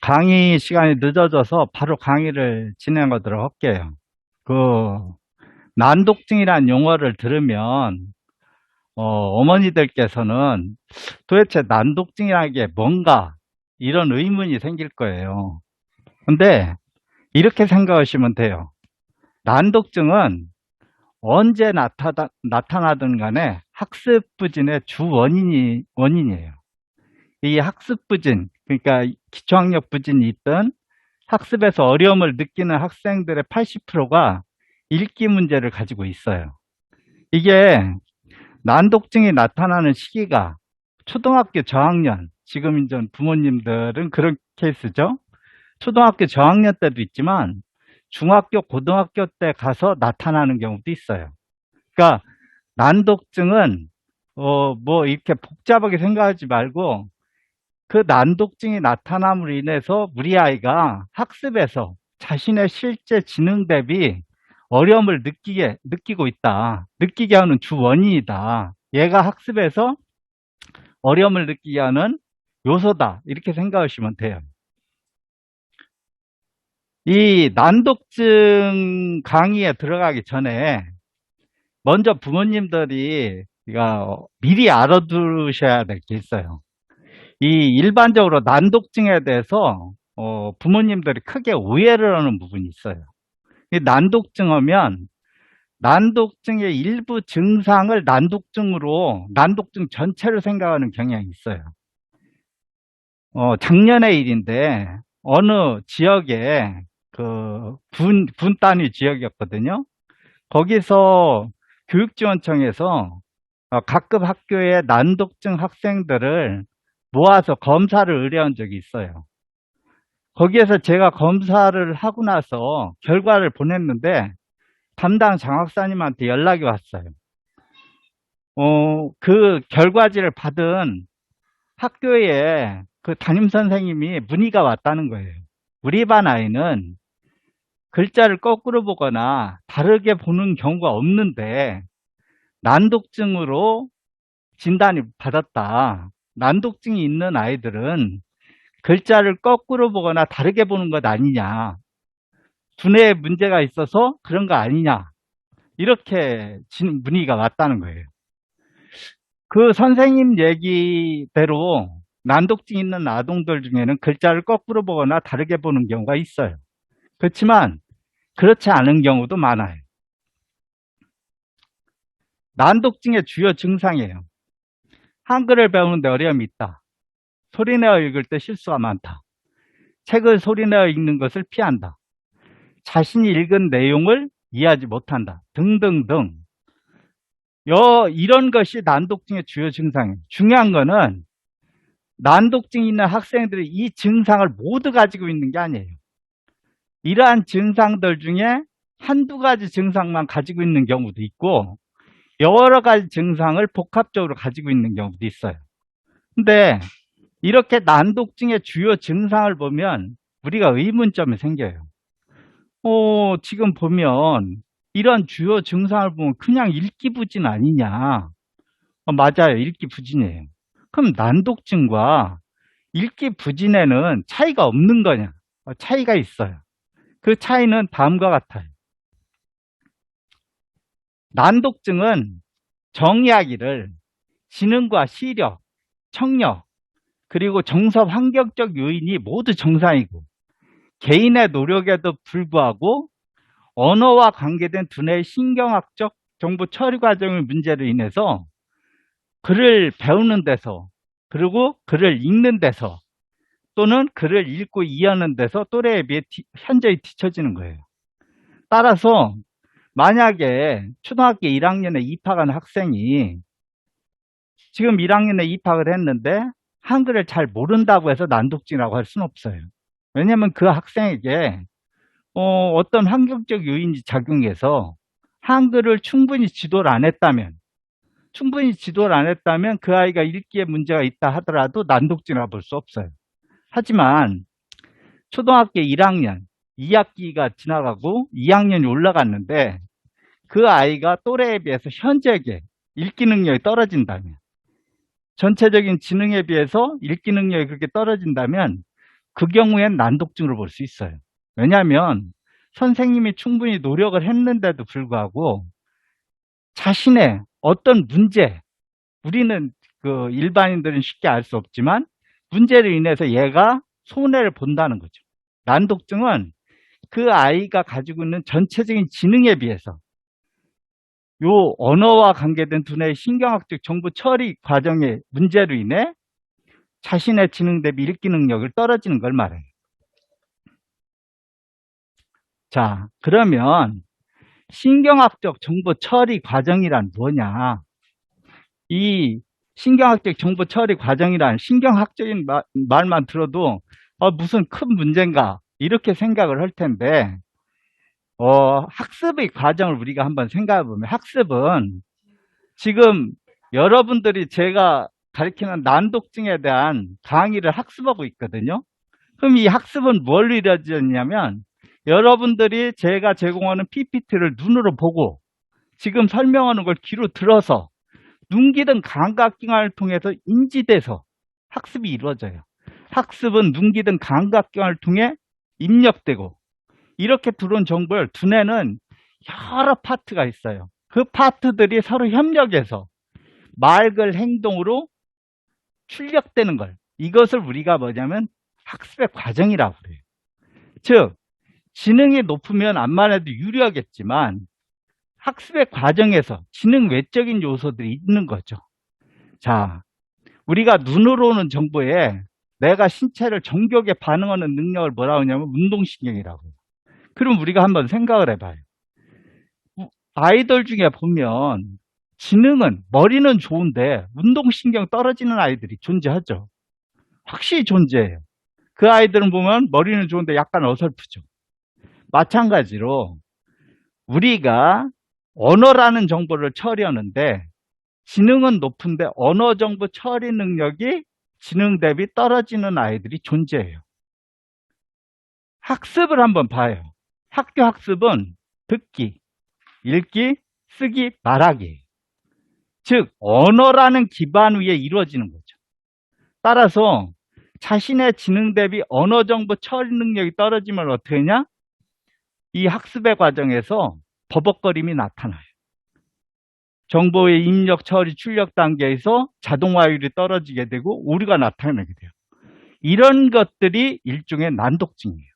강의 시간이 늦어져서 바로 강의를 진행하도록 할게요. 그, 난독증이라는 용어를 들으면, 어머니들께서는 도대체 난독증이라는 게 뭔가, 이런 의문이 생길 거예요. 근데, 이렇게 생각하시면 돼요. 난독증은 언제 나타나든 간에 학습 부진의 주 원인이에요. 이 학습 부진, 그러니까 기초학력 부진이 있든 학습에서 어려움을 느끼는 학생들의 80%가 읽기 문제를 가지고 있어요. 이게 난독증이 나타나는 시기가 초등학교 저학년, 지금 이제 부모님들은 그런 케이스죠. 초등학교 저학년 때도 있지만 중학교, 고등학교 때 가서 나타나는 경우도 있어요. 그러니까 난독증은 뭐 이렇게 복잡하게 생각하지 말고 그 난독증이 나타남으로 인해서 우리 아이가 학습에서 자신의 실제 지능 대비 어려움을 느끼고 있다. 느끼게 하는 주 원인이다. 얘가 학습에서 어려움을 느끼게 하는 요소다. 이렇게 생각하시면 돼요. 이 난독증 강의에 들어가기 전에 먼저 부모님들이 미리 알아두셔야 될 게 있어요. 이 일반적으로 난독증에 대해서 부모님들이 크게 오해를 하는 부분이 있어요. 이 난독증 하면 난독증의 일부 증상을 난독증 전체를 생각하는 경향이 있어요. 작년의 일인데 어느 지역에 그 군 단위 지역이었거든요. 거기서 교육지원청에서 각급 학교의 난독증 학생들을 모아서 검사를 의뢰한 적이 있어요. 거기에서 제가 검사를 하고 나서 결과를 보냈는데 담당 장학사님한테 연락이 왔어요. 그 결과지를 받은 학교에 그 담임선생님이 문의가 왔다는 거예요. 우리 반 아이는 글자를 거꾸로 보거나 다르게 보는 경우가 없는데 난독증으로 진단이 받았다. 난독증이 있는 아이들은 글자를 거꾸로 보거나 다르게 보는 것 아니냐. 두뇌에 문제가 있어서 그런 거 아니냐. 이렇게 문의가 왔다는 거예요. 그 선생님 얘기대로 난독증 있는 아동들 중에는 글자를 거꾸로 보거나 다르게 보는 경우가 있어요. 그렇지만 그렇지 않은 경우도 많아요. 난독증의 주요 증상이에요. 한글을 배우는데 어려움이 있다. 소리내어 읽을 때 실수가 많다. 책을 소리내어 읽는 것을 피한다. 자신이 읽은 내용을 이해하지 못한다. 등등등. 이런 것이 난독증의 주요 증상이에요. 중요한 거는 난독증이 있는 학생들이 이 증상을 모두 가지고 있는 게 아니에요. 이러한 증상들 중에 한두 가지 증상만 가지고 있는 경우도 있고 여러 가지 증상을 복합적으로 가지고 있는 경우도 있어요. 근데 이렇게 난독증의 주요 증상을 보면 우리가 의문점이 생겨요. 지금 보면 이런 주요 증상을 보면 그냥 읽기 부진 아니냐. 맞아요. 읽기 부진이에요. 그럼 난독증과 읽기 부진에는 차이가 없는 거냐? 차이가 있어요. 그 차이는 다음과 같아요. 난독증은 정의하기를 지능과 시력, 청력, 그리고 정서 환경적 요인이 모두 정상이고 개인의 노력에도 불구하고 언어와 관계된 두뇌의 신경학적 정보 처리 과정의 문제로 인해서 글을 배우는 데서 그리고 글을 읽는 데서 또는 글을 읽고 이해하는 데서 또래에 비해 현저히 뒤처지는 거예요. 따라서 만약에 초등학교 1학년에 입학한 학생이 지금 1학년에 입학을 했는데 한글을 잘 모른다고 해서 난독증이라고 할 수는 없어요. 왜냐하면 그 학생에게 어떤 환경적 요인이 작용해서 한글을 충분히 지도를 안 했다면 그 아이가 읽기에 문제가 있다 하더라도 난독증이라고 볼 수 없어요. 하지만 초등학교 1학년, 2학기가 지나가고 2학년이 올라갔는데 그 아이가 또래에 비해서 현저하게 읽기 능력이 떨어진다면 전체적인 지능에 비해서 읽기 능력이 그렇게 떨어진다면 그 경우엔 난독증으로 볼 수 있어요. 왜냐하면 선생님이 충분히 노력을 했는데도 불구하고 자신의 어떤 문제, 우리는 그 일반인들은 쉽게 알 수 없지만 문제로 인해서 얘가 손해를 본다는 거죠. 난독증은 그 아이가 가지고 있는 전체적인 지능에 비해서 요 언어와 관계된 두뇌의 신경학적 정보 처리 과정의 문제로 인해 자신의 지능 대비 읽기 능력을 떨어지는 걸 말해요. 자, 그러면 신경학적 정보 처리 과정이란 뭐냐? 이 신경학적 정보 처리 과정이란 신경학적인 말만 들어도 무슨 큰 문제인가 이렇게 생각을 할 텐데 학습의 과정을 우리가 한번 생각해 보면 학습은 지금 여러분들이 제가 가르치는 난독증에 대한 강의를 학습하고 있거든요. 그럼 이 학습은 뭘 이루어지냐면 여러분들이 제가 제공하는 PPT를 눈으로 보고 지금 설명하는 걸 귀로 들어서 눈기등 감각기관을 통해서 인지돼서 학습이 이루어져요. 학습은 눈기등 감각기관을 통해 입력되고 이렇게 들어온 정보를 두뇌는 여러 파트가 있어요. 그 파트들이 서로 협력해서 말 행동으로 출력되는 걸 이것을 우리가 뭐냐면 학습의 과정이라고 그래요. 즉 지능이 높으면 암만 해도 유리하겠지만 학습의 과정에서 지능 외적인 요소들이 있는 거죠. 자, 우리가 눈으로 오는 정보에 내가 신체를 정교하게 반응하는 능력을 뭐라고 하냐면 운동신경이라고 해요. 그럼 우리가 한번 생각을 해봐요. 아이들 중에 보면 지능은 머리는 좋은데 운동신경 떨어지는 아이들이 존재하죠. 확실히 존재해요. 그 아이들은 보면 머리는 좋은데 약간 어설프죠. 마찬가지로 우리가 언어라는 정보를 처리하는데 지능은 높은데 언어 정보 처리 능력이 지능 대비 떨어지는 아이들이 존재해요. 학습을 한번 봐요. 학교 학습은 듣기, 읽기, 쓰기, 말하기. 즉 언어라는 기반 위에 이루어지는 거죠. 따라서 자신의 지능 대비 언어 정보 처리 능력이 떨어지면 어떻게 하냐? 이 학습의 과정에서 버벅거림이 나타나요. 정보의 입력, 처리, 출력 단계에서 자동화율이 떨어지게 되고 오류가 나타나게 돼요. 이런 것들이 일종의 난독증이에요.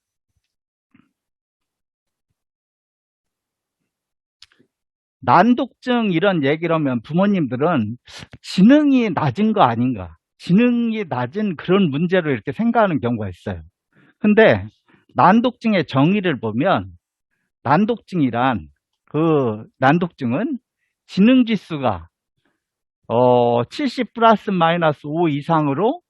난독증 이런 얘기를 하면 부모님들은 지능이 낮은 거 아닌가, 지능이 낮은 그런 문제로 이렇게 생각하는 경우가 있어요. 근데 난독증의 정의를 보면 난독증은 지능지수가 70 플러스 마이너스 5 이상으로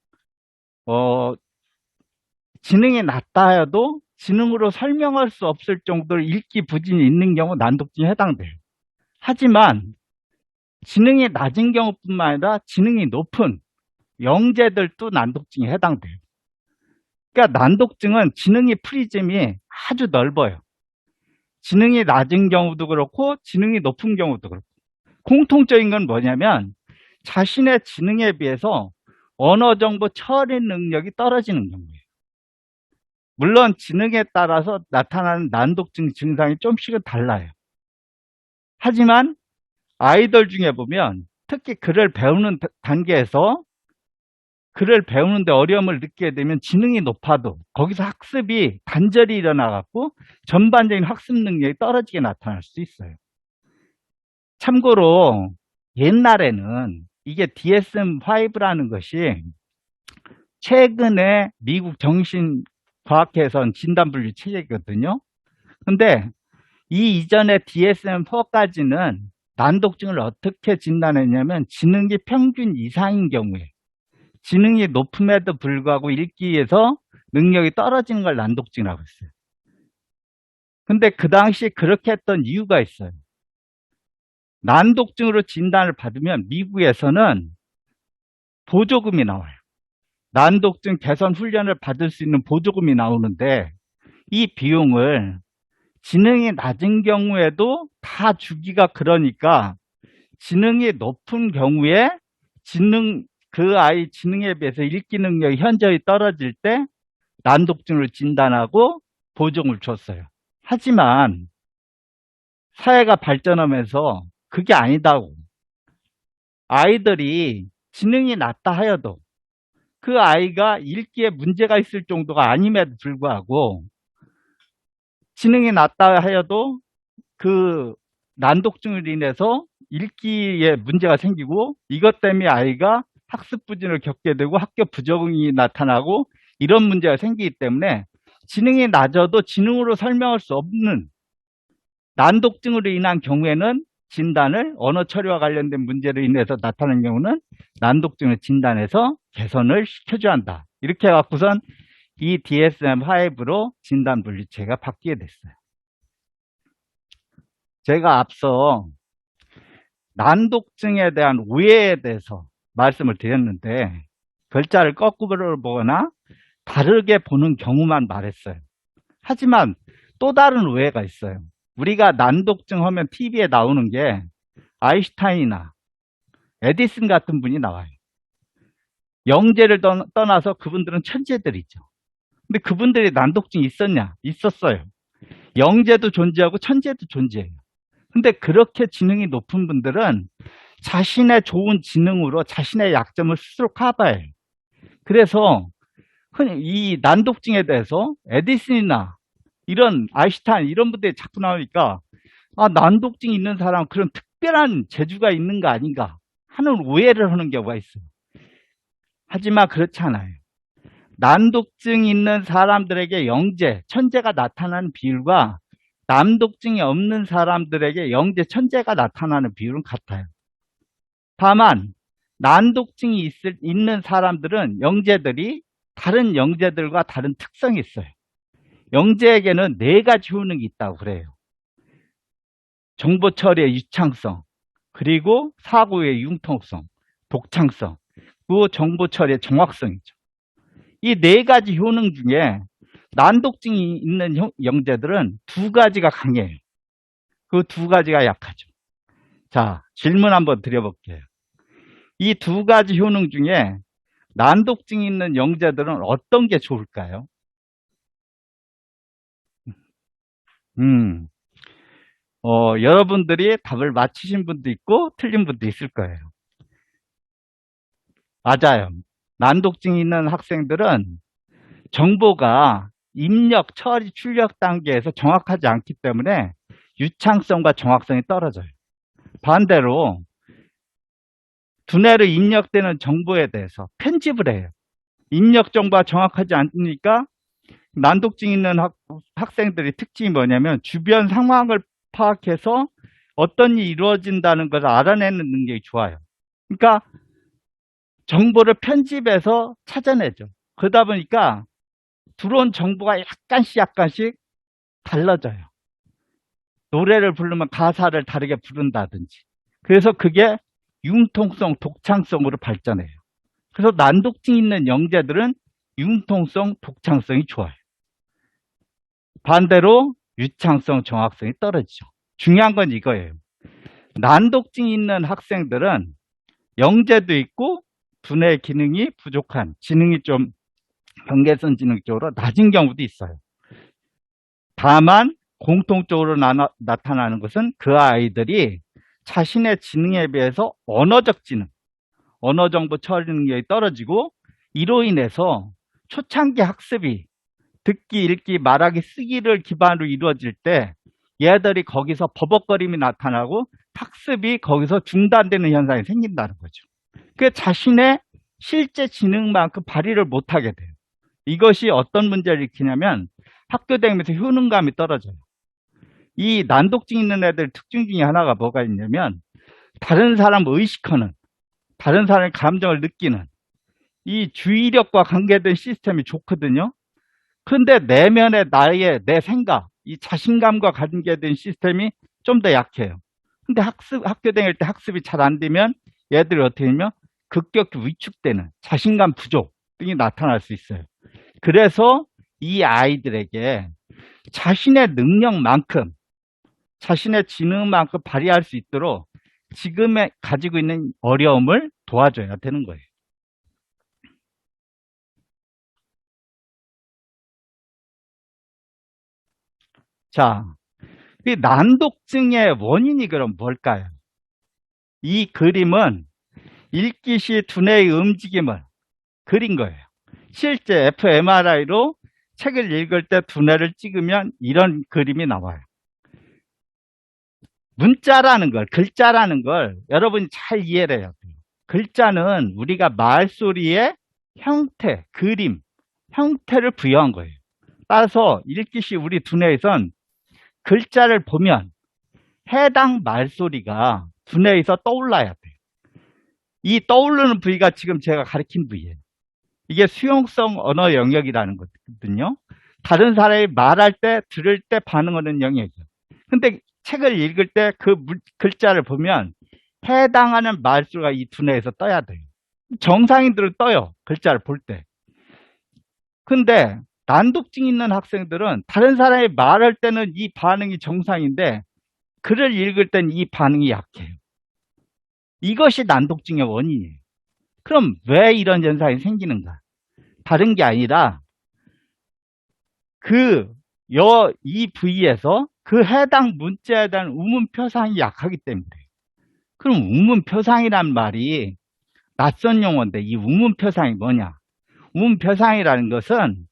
지능이 낮다 해도 지능으로 설명할 수 없을 정도로 읽기 부진이 있는 경우 난독증에 해당돼요. 하지만 지능이 낮은 경우뿐만 아니라 지능이 높은 영재들도 난독증에 해당돼요. 그러니까 난독증은 지능의 프리즘이 아주 넓어요. 지능이 낮은 경우도 그렇고 지능이 높은 경우도 그렇고 공통적인 건 뭐냐면 자신의 지능에 비해서 언어 정보 처리 능력이 떨어지는 경우예요. 물론 지능에 따라서 나타나는 난독증 증상이 좀씩은 달라요. 하지만 아이들 중에 보면 특히 글을 배우는 단계에서 글을 배우는데 어려움을 느끼게 되면 지능이 높아도 거기서 학습이 단절이 일어나갖고 전반적인 학습 능력이 떨어지게 나타날 수 있어요. 참고로 옛날에는 이게 DSM-5라는 것이 최근에 미국 정신과학회에선 진단분류 체계거든요. 근데 이 이전에 DSM-4까지는 난독증을 어떻게 진단했냐면 지능이 평균 이상인 경우에 지능이 높음에도 불구하고 읽기에서 능력이 떨어지는 걸 난독증이라고 했어요. 근데 그 당시 그렇게 했던 이유가 있어요. 난독증으로 진단을 받으면 미국에서는 보조금이 나와요. 난독증 개선 훈련을 받을 수 있는 보조금이 나오는데 이 비용을 지능이 낮은 경우에도 다 주기가 그러니까 지능이 높은 경우에 그 아이 지능에 비해서 읽기 능력이 현저히 떨어질 때 난독증을 진단하고 보정을 줬어요. 하지만 사회가 발전하면서 그게 아니다고. 아이들이 지능이 낮다 하여도 그 아이가 읽기에 문제가 있을 정도가 아님에도 불구하고 지능이 낮다 하여도 그 난독증을 인해서 읽기에 문제가 생기고 이것 때문에 아이가 학습 부진을 겪게 되고 학교 부적응이 나타나고 이런 문제가 생기기 때문에 지능이 낮아도 지능으로 설명할 수 없는 난독증으로 인한 경우에는 진단을 언어 처리와 관련된 문제로 인해서 나타나는 경우는 난독증을 진단해서 개선을 시켜줘야 한다. 이렇게 해갖고선 이 DSM-5로 진단 분류체가 바뀌게 됐어요. 제가 앞서 난독증에 대한 오해에 대해서 말씀을 드렸는데 글자를 거꾸로 보거나 다르게 보는 경우만 말했어요. 하지만 또 다른 오해가 있어요. 우리가 난독증 하면 TV에 나오는 게 아인슈타인이나 에디슨 같은 분이 나와요. 영재를 떠나서 그분들은 천재들이죠. 근데 그분들이 난독증이 있었냐? 있었어요. 영재도 존재하고 천재도 존재해요. 근데 그렇게 지능이 높은 분들은 자신의 좋은 지능으로 자신의 약점을 스스로 커버해요. 그래서 흔히 이 난독증에 대해서 에디슨이나 이런 아인슈타인 이런 분들이 자꾸 나오니까 아, 난독증이 있는 사람 그런 특별한 재주가 있는 거 아닌가 하는 오해를 하는 경우가 있어요. 하지만 그렇지 않아요. 난독증이 있는 사람들에게 영재, 천재가 나타나는 비율과 난독증이 없는 사람들에게 영재, 천재가 나타나는 비율은 같아요. 다만 난독증이 있는 사람들은 영재들이 다른 영재들과 다른 특성이 있어요. 영재에게는 4가지 효능이 있다고 그래요. 정보 처리의 유창성, 그리고 사고의 융통성, 독창성, 그리고 정보 처리의 정확성이죠. 이 4가지 효능 중에 난독증이 있는 영재들은 2가지가 강해요. 그 2가지가 약하죠. 자, 질문 한번 드려볼게요. 이 2가지 효능 중에 난독증이 있는 영재들은 어떤 게 좋을까요? 여러분들이 답을 맞히신 분도 있고 틀린 분도 있을 거예요. 맞아요. 난독증이 있는 학생들은 정보가 입력, 처리, 출력 단계에서 정확하지 않기 때문에 유창성과 정확성이 떨어져요. 반대로 두뇌로 입력되는 정보에 대해서 편집을 해요. 입력 정보가 정확하지 않으니까 난독증 있는 학생들의 특징이 뭐냐면 주변 상황을 파악해서 어떤 일이 이루어진다는 것을 알아내는 능력이 좋아요. 그러니까 정보를 편집해서 찾아내죠. 그러다 보니까 들어온 정보가 약간씩 달라져요. 노래를 부르면 가사를 다르게 부른다든지. 그래서 그게 융통성, 독창성으로 발전해요. 그래서 난독증 있는 영재들은 융통성, 독창성이 좋아요. 반대로 유창성, 정확성이 떨어지죠. 중요한 건 이거예요. 난독증이 있는 학생들은 영재도 있고 두뇌 기능이 부족한, 지능이 좀 경계선 지능 쪽으로 낮은 경우도 있어요. 다만 공통적으로 나타나는 것은 그 아이들이 자신의 지능에 비해서 언어적 지능, 언어 정보 처리 능력이 떨어지고 이로 인해서 초창기 학습이 듣기, 읽기, 말하기, 쓰기를 기반으로 이루어질 때 얘들이 거기서 버벅거림이 나타나고 학습이 거기서 중단되는 현상이 생긴다는 거죠. 그 자신의 실제 지능만큼 발휘를 못하게 돼요. 이것이 어떤 문제를 일으키냐면 학교 다니면서 효능감이 떨어져요. 이 난독증 있는 애들 특징 중에 하나가 뭐가 있냐면 다른 사람을 의식하는, 다른 사람의 감정을 느끼는 이 주의력과 관계된 시스템이 좋거든요. 근데 내면의 내 생각, 이 자신감과 관계된 시스템이 좀 더 약해요. 근데 학교 다닐 때 학습이 잘 안 되면 얘들이 어떻게 되면 급격히 위축되는 자신감 부족 등이 나타날 수 있어요. 그래서 이 아이들에게 자신의 능력만큼, 자신의 지능만큼 발휘할 수 있도록 지금에 가지고 있는 어려움을 도와줘야 되는 거예요. 자, 이 난독증의 원인이 그럼 뭘까요? 이 그림은 읽기 시 두뇌의 움직임을 그린 거예요. 실제 fMRI로 책을 읽을 때 두뇌를 찍으면 이런 그림이 나와요. 문자라는 걸, 글자라는 걸 여러분이 잘 이해를 해야 돼요. 글자는 우리가 말소리의 형태, 그림, 형태를 부여한 거예요. 따라서 읽기 시 우리 두뇌에선 글자를 보면 해당 말소리가 두뇌에서 떠올라야 돼요. 이 떠오르는 부위가 지금 제가 가리킨 부위예요. 이게 수용성 언어 영역이라는 거거든요. 다른 사람이 말할 때, 들을 때 반응하는 영역이에요. 근데 책을 읽을 때 그 글자를 보면 해당하는 말수가 이 두뇌에서 떠야 돼요. 정상인들은 떠요. 글자를 볼 때. 근데 난독증 있는 학생들은 다른 사람이 말할 때는 이 반응이 정상인데 글을 읽을 땐 이 반응이 약해요. 이것이 난독증의 원인이에요. 그럼 왜 이런 현상이 생기는가? 다른 게 아니라 이 부위에서 그 해당 문자에 대한 우문 표상이 약하기 때문에. 그럼 우문 표상이란 말이 낯선 용어인데 이 우문 표상이 뭐냐? 우문 표상이라는 것은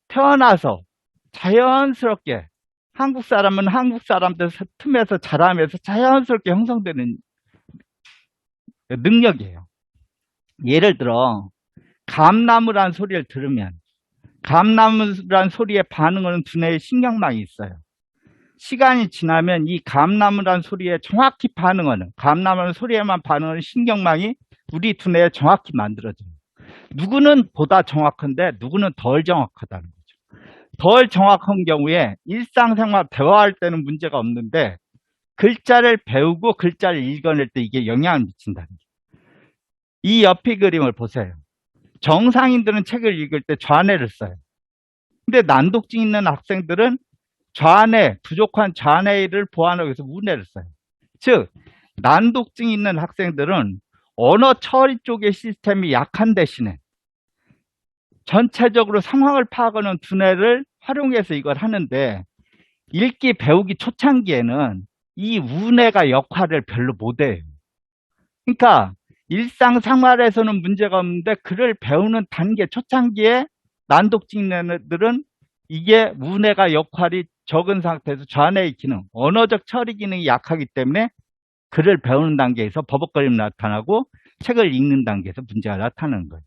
태어나서 자연스럽게 한국 사람은 한국 사람들 틈에서 자라면서 자연스럽게 형성되는 능력이에요. 예를 들어 감나무란 소리를 들으면 감나무란 소리에 반응하는 두뇌의 신경망이 있어요. 시간이 지나면 이 감나무란 소리에 정확히 반응하는, 감나무란 소리에만 반응하는 신경망이 우리 두뇌에 정확히 만들어져요. 누구는 보다 정확한데 누구는 덜 정확하다는 거죠. 덜 정확한 경우에 일상생활 대화할 때는 문제가 없는데 글자를 배우고 글자를 읽어낼 때 이게 영향을 미친다는 거예요. 이 옆의 그림을 보세요. 정상인들은 책을 읽을 때 좌뇌를 써요. 근데 난독증 있는 학생들은 좌뇌, 부족한 좌뇌를 보완하기 위해서 우뇌를 써요. 즉, 난독증 있는 학생들은 언어 처리 쪽의 시스템이 약한 대신에 전체적으로 상황을 파악하는 두뇌를 활용해서 이걸 하는데 읽기, 배우기 초창기에는 이 우뇌가 역할을 별로 못해요. 그러니까 일상생활에서는 문제가 없는데 글을 배우는 단계 초창기에 난독증 있는 애들은 이게 우뇌가 역할이 적은 상태에서 좌뇌의 기능, 언어적 처리 기능이 약하기 때문에 글을 배우는 단계에서 버벅거림이 나타나고 책을 읽는 단계에서 문제가 나타나는 거예요.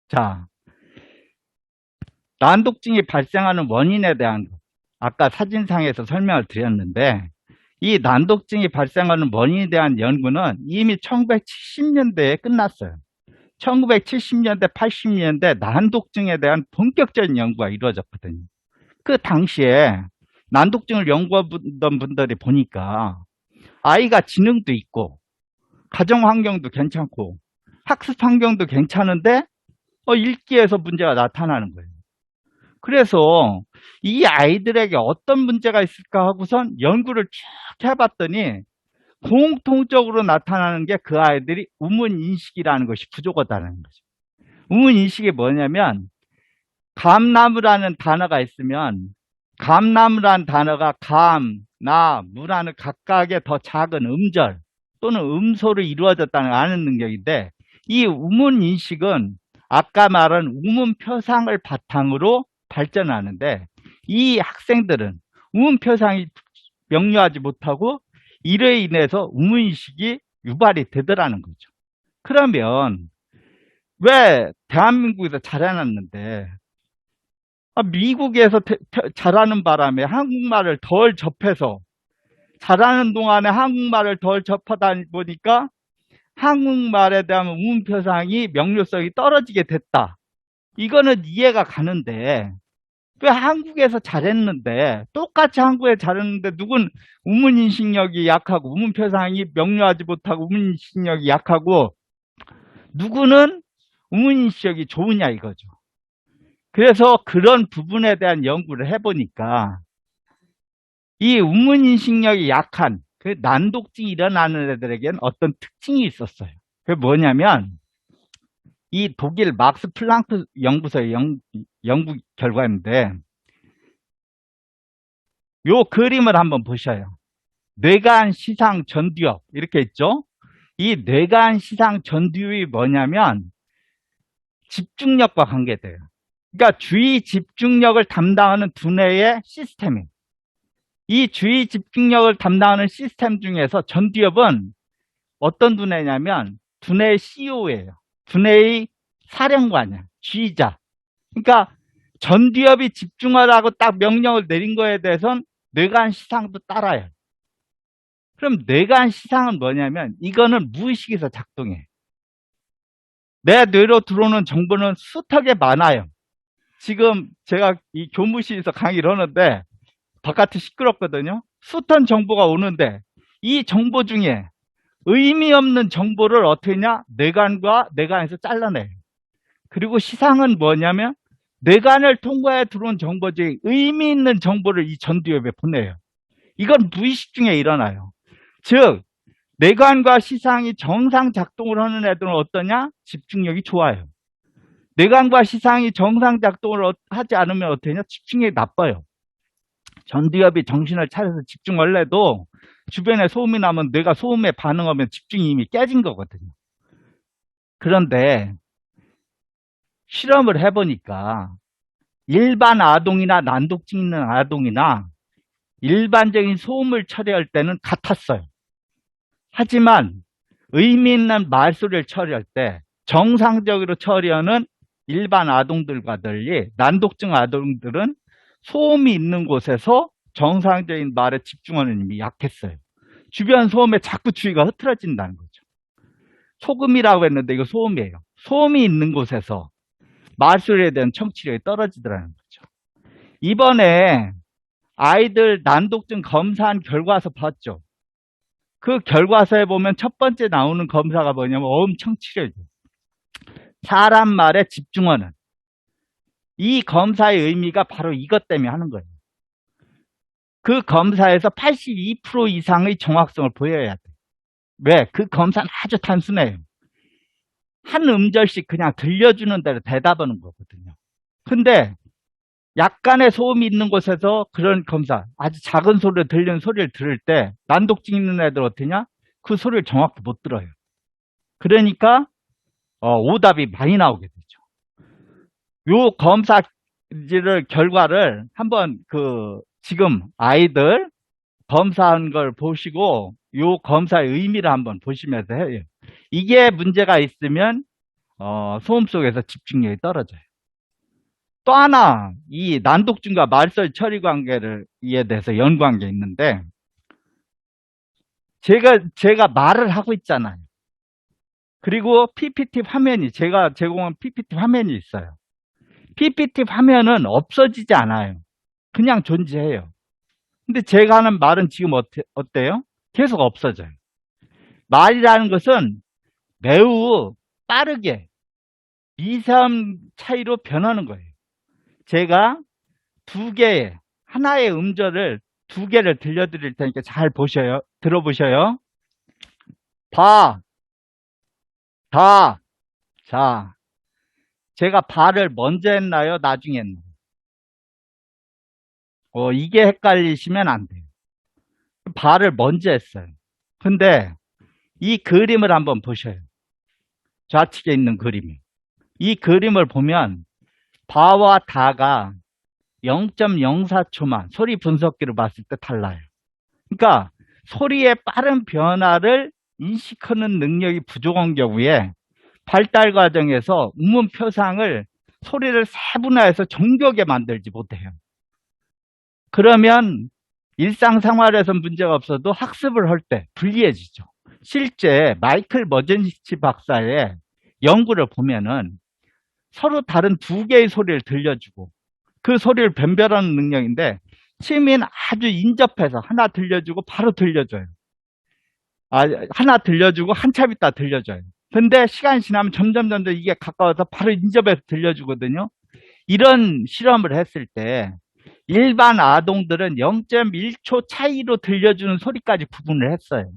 자, 난독증이 발생하는 원인에 대한 아까 사진상에서 설명을 드렸는데 이 난독증이 발생하는 원인에 대한 연구는 이미 1970년대에 끝났어요. 1970년대, 80년대 난독증에 대한 본격적인 연구가 이루어졌거든요. 그 당시에 난독증을 연구하던 분들이 보니까 아이가 지능도 있고 가정 환경도 괜찮고 학습 환경도 괜찮은데 읽기에서 문제가 나타나는 거예요. 그래서 이 아이들에게 어떤 문제가 있을까 하고선 연구를 쭉 해봤더니 공통적으로 나타나는 게 그 아이들이 우문 인식이라는 것이 부족하다는 거죠. 우문 인식이 뭐냐면 감나무라는 단어가 있으면 감나무라는 단어가 감, 나, 무라는 각각의 더 작은 음절 또는 음소로 이루어졌다는 아는 능력인데 이 우문 인식은 아까 말한 우문 표상을 바탕으로 발전하는데 이 학생들은 우문 표상이 명료하지 못하고 이로 인해서 우문인식이 유발이 되더라는 거죠. 그러면 왜 대한민국에서 자라났는데 미국에서 자라는 바람에 한국말을 덜 접해서 자라는 동안에 한국말을 덜 접하다 보니까 한국말에 대한 우문표상이 명료성이 떨어지게 됐다. 이거는 이해가 가는데 왜 한국에서 잘했는데 똑같이 한국에 잘했는데 누군 우문인식력이 약하고 우문표상이 명료하지 못하고 우문인식력이 약하고 누구는 우문인식력이 좋으냐 이거죠. 그래서 그런 부분에 대한 연구를 해보니까 이 우문인식력이 약한 그 난독증이 일어나는 애들에게는 어떤 특징이 있었어요. 그게 뭐냐면 이 독일 막스 플랑크 연구소의 연구 결과인데, 요 그림을 한번 보셔요. 뇌관 시상 전두엽 이렇게 있죠. 이 뇌관 시상 전두엽이 뭐냐면 집중력과 관계돼요. 그러니까 주의 집중력을 담당하는 두뇌의 시스템이에요. 이 주의 집중력을 담당하는 시스템 중에서 전두엽은 어떤 두뇌냐면 두뇌의 CEO예요. 두뇌의 사령관이야. 지휘자. 그러니까 전두엽이 집중하라고 딱 명령을 내린 거에 대해서는 뇌관 시상도 따라요. 그럼 뇌관 시상은 뭐냐면 이거는 무의식에서 작동해. 내 뇌로 들어오는 정보는 숱하게 많아요. 지금 제가 이 교무실에서 강의를 하는데 바깥이 시끄럽거든요. 숱한 정보가 오는데 이 정보 중에 의미 없는 정보를 어떻게 하냐? 뇌관과 뇌관에서 잘라내요. 그리고 시상은 뭐냐면 뇌관을 통과해 들어온 정보 중에 의미 있는 정보를 이 전두엽에 보내요. 이건 무의식 중에 일어나요. 즉 뇌관과 시상이 정상 작동을 하는 애들은 어떠냐? 집중력이 좋아요. 뇌관과 시상이 정상 작동을 하지 않으면 어떠냐? 집중력이 나빠요. 전두엽이 정신을 차려서 집중을 해도 주변에 소음이 나면 뇌가 소음에 반응하면 집중이 이미 깨진 거거든요. 그런데 실험을 해보니까 일반 아동이나 난독증 있는 아동이나 일반적인 소음을 처리할 때는 같았어요. 하지만 의미 있는 말소리를 처리할 때 정상적으로 처리하는 일반 아동들과 달리 난독증 아동들은 소음이 있는 곳에서 정상적인 말에 집중하는 힘이 약했어요. 주변 소음에 자꾸 주의가 흐트러진다는 거죠. 소음이라고 했는데 이거 소음이에요. 소음이 있는 곳에서 말소리에 대한 청취력이 떨어지더라는 거죠. 이번에 아이들 난독증 검사한 결과서 봤죠. 그 결과서에 보면 첫 번째 나오는 검사가 뭐냐면 청취력이에요. 사람 말에 집중하는. 이 검사의 의미가 바로 이것 때문에 하는 거예요. 그 검사에서 82% 이상의 정확성을 보여야 돼. 왜? 그 검사는 아주 단순해요. 한 음절씩 그냥 들려주는 대로 대답하는 거거든요. 근데 약간의 소음이 있는 곳에서 그런 검사, 아주 작은 소리로 들리는 소리를 들을 때 난독증 있는 애들 어떠냐? 그 소리를 정확히 못 들어요. 그러니까 오답이 많이 나오게 되죠. 요 검사 결과를 한번 지금 아이들 검사한 걸 보시고 요 검사의 의미를 한번 보시면서 해요. 이게 문제가 있으면 소음 속에서 집중력이 떨어져요. 또 하나 이 난독증과 말소리 처리 관계에 대해서 연구한 게 있는데 제가 말을 하고 있잖아요. 그리고 PPT 화면이 제가 제공한 PPT 화면이 있어요. PPT 화면은 없어지지 않아요. 그냥 존재해요. 근데 제가 하는 말은 지금 어때요? 계속 없어져요. 말이라는 것은 매우 빠르게 미세한 차이로 변하는 거예요. 제가 하나의 음절을 두 개를 들려드릴 테니까 잘 들어보셔요. 바, 다. 자, 제가 바를 먼저 했나요? 나중에 했나요? 이게 헷갈리시면 안 돼요. 바를 먼저 했어요. 근데 이 그림을 한번 보셔요. 좌측에 있는 그림이. 이 그림을 보면 바와 다가 0.04초만 소리 분석기로 봤을 때 달라요. 그러니까 소리의 빠른 변화를 인식하는 능력이 부족한 경우에 발달 과정에서 음운 표상을 소리를 세분화해서 정교하게 만들지 못해요. 그러면 일상생활에서 문제가 없어도 학습을 할 때 불리해지죠. 실제 마이클 머젠치 박사의 연구를 보면은 서로 다른 두 개의 소리를 들려주고 그 소리를 변별하는 능력인데 시민 아주 인접해서 하나 들려주고 바로 들려줘요. 하나 들려주고 한참 있다 들려줘요. 근데 시간이 지나면 점점 이게 가까워서 바로 인접해서 들려주거든요. 이런 실험을 했을 때 일반 아동들은 0.1초 차이로 들려주는 소리까지 구분을 했어요.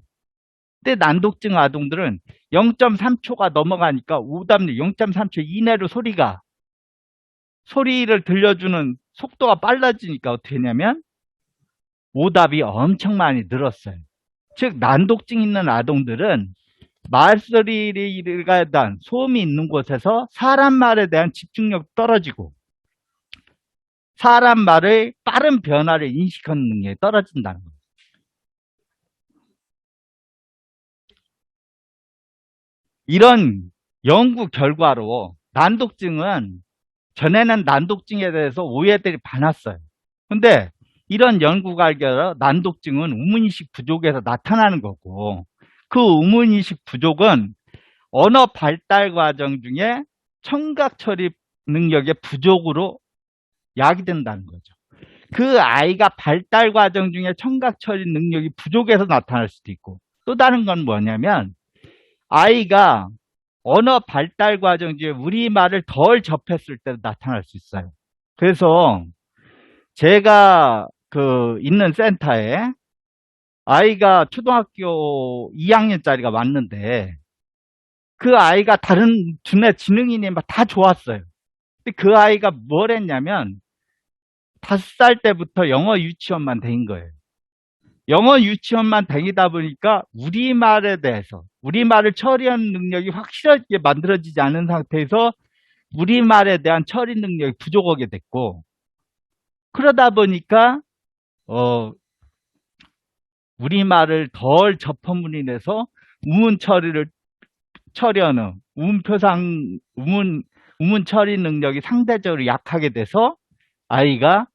근데 난독증 아동들은 0.3초가 넘어가니까 오답률 0.3초 이내로 소리를 들려주는 속도가 빨라지니까 어떻게 되냐면 오답이 엄청 많이 늘었어요. 즉 난독증 있는 아동들은 말소리에 대한 소음이 있는 곳에서 사람 말에 대한 집중력 떨어지고 사람 말의 빠른 변화를 인식하는 능력이 떨어진다는 거예요. 이런 연구 결과로 난독증은 전에는 난독증에 대해서 오해들이 많았어요. 근데 이런 연구 결과로 난독증은 우문의식 부족에서 나타나는 거고 그 우문의식 부족은 언어 발달 과정 중에 청각 처리 능력의 부족으로 야기된다는 거죠. 그 아이가 발달 과정 중에 청각 처리 능력이 부족해서 나타날 수도 있고 또 다른 건 뭐냐면 아이가 언어 발달 과정 중에 우리말을 덜 접했을 때도 나타날 수 있어요. 그래서 제가 있는 센터에 아이가 초등학교 2학년짜리가 왔는데 그 아이가 다른 두뇌 지능이니 막 다 좋았어요. 근데 그 아이가 뭘 했냐면 5살 때부터 영어 유치원만 다닌 거예요. 영어 유치원만 다니다 보니까 우리말에 대해서 우리말을 처리하는 능력이 확실하게 만들어지지 않은 상태에서 우리말에 대한 처리 능력이 부족하게 됐고 그러다 보니까 우리말을 덜 접함으로 인해서 우문 처리를 처리하는 우문 처리 능력이 상대적으로 약하게 돼서 아이가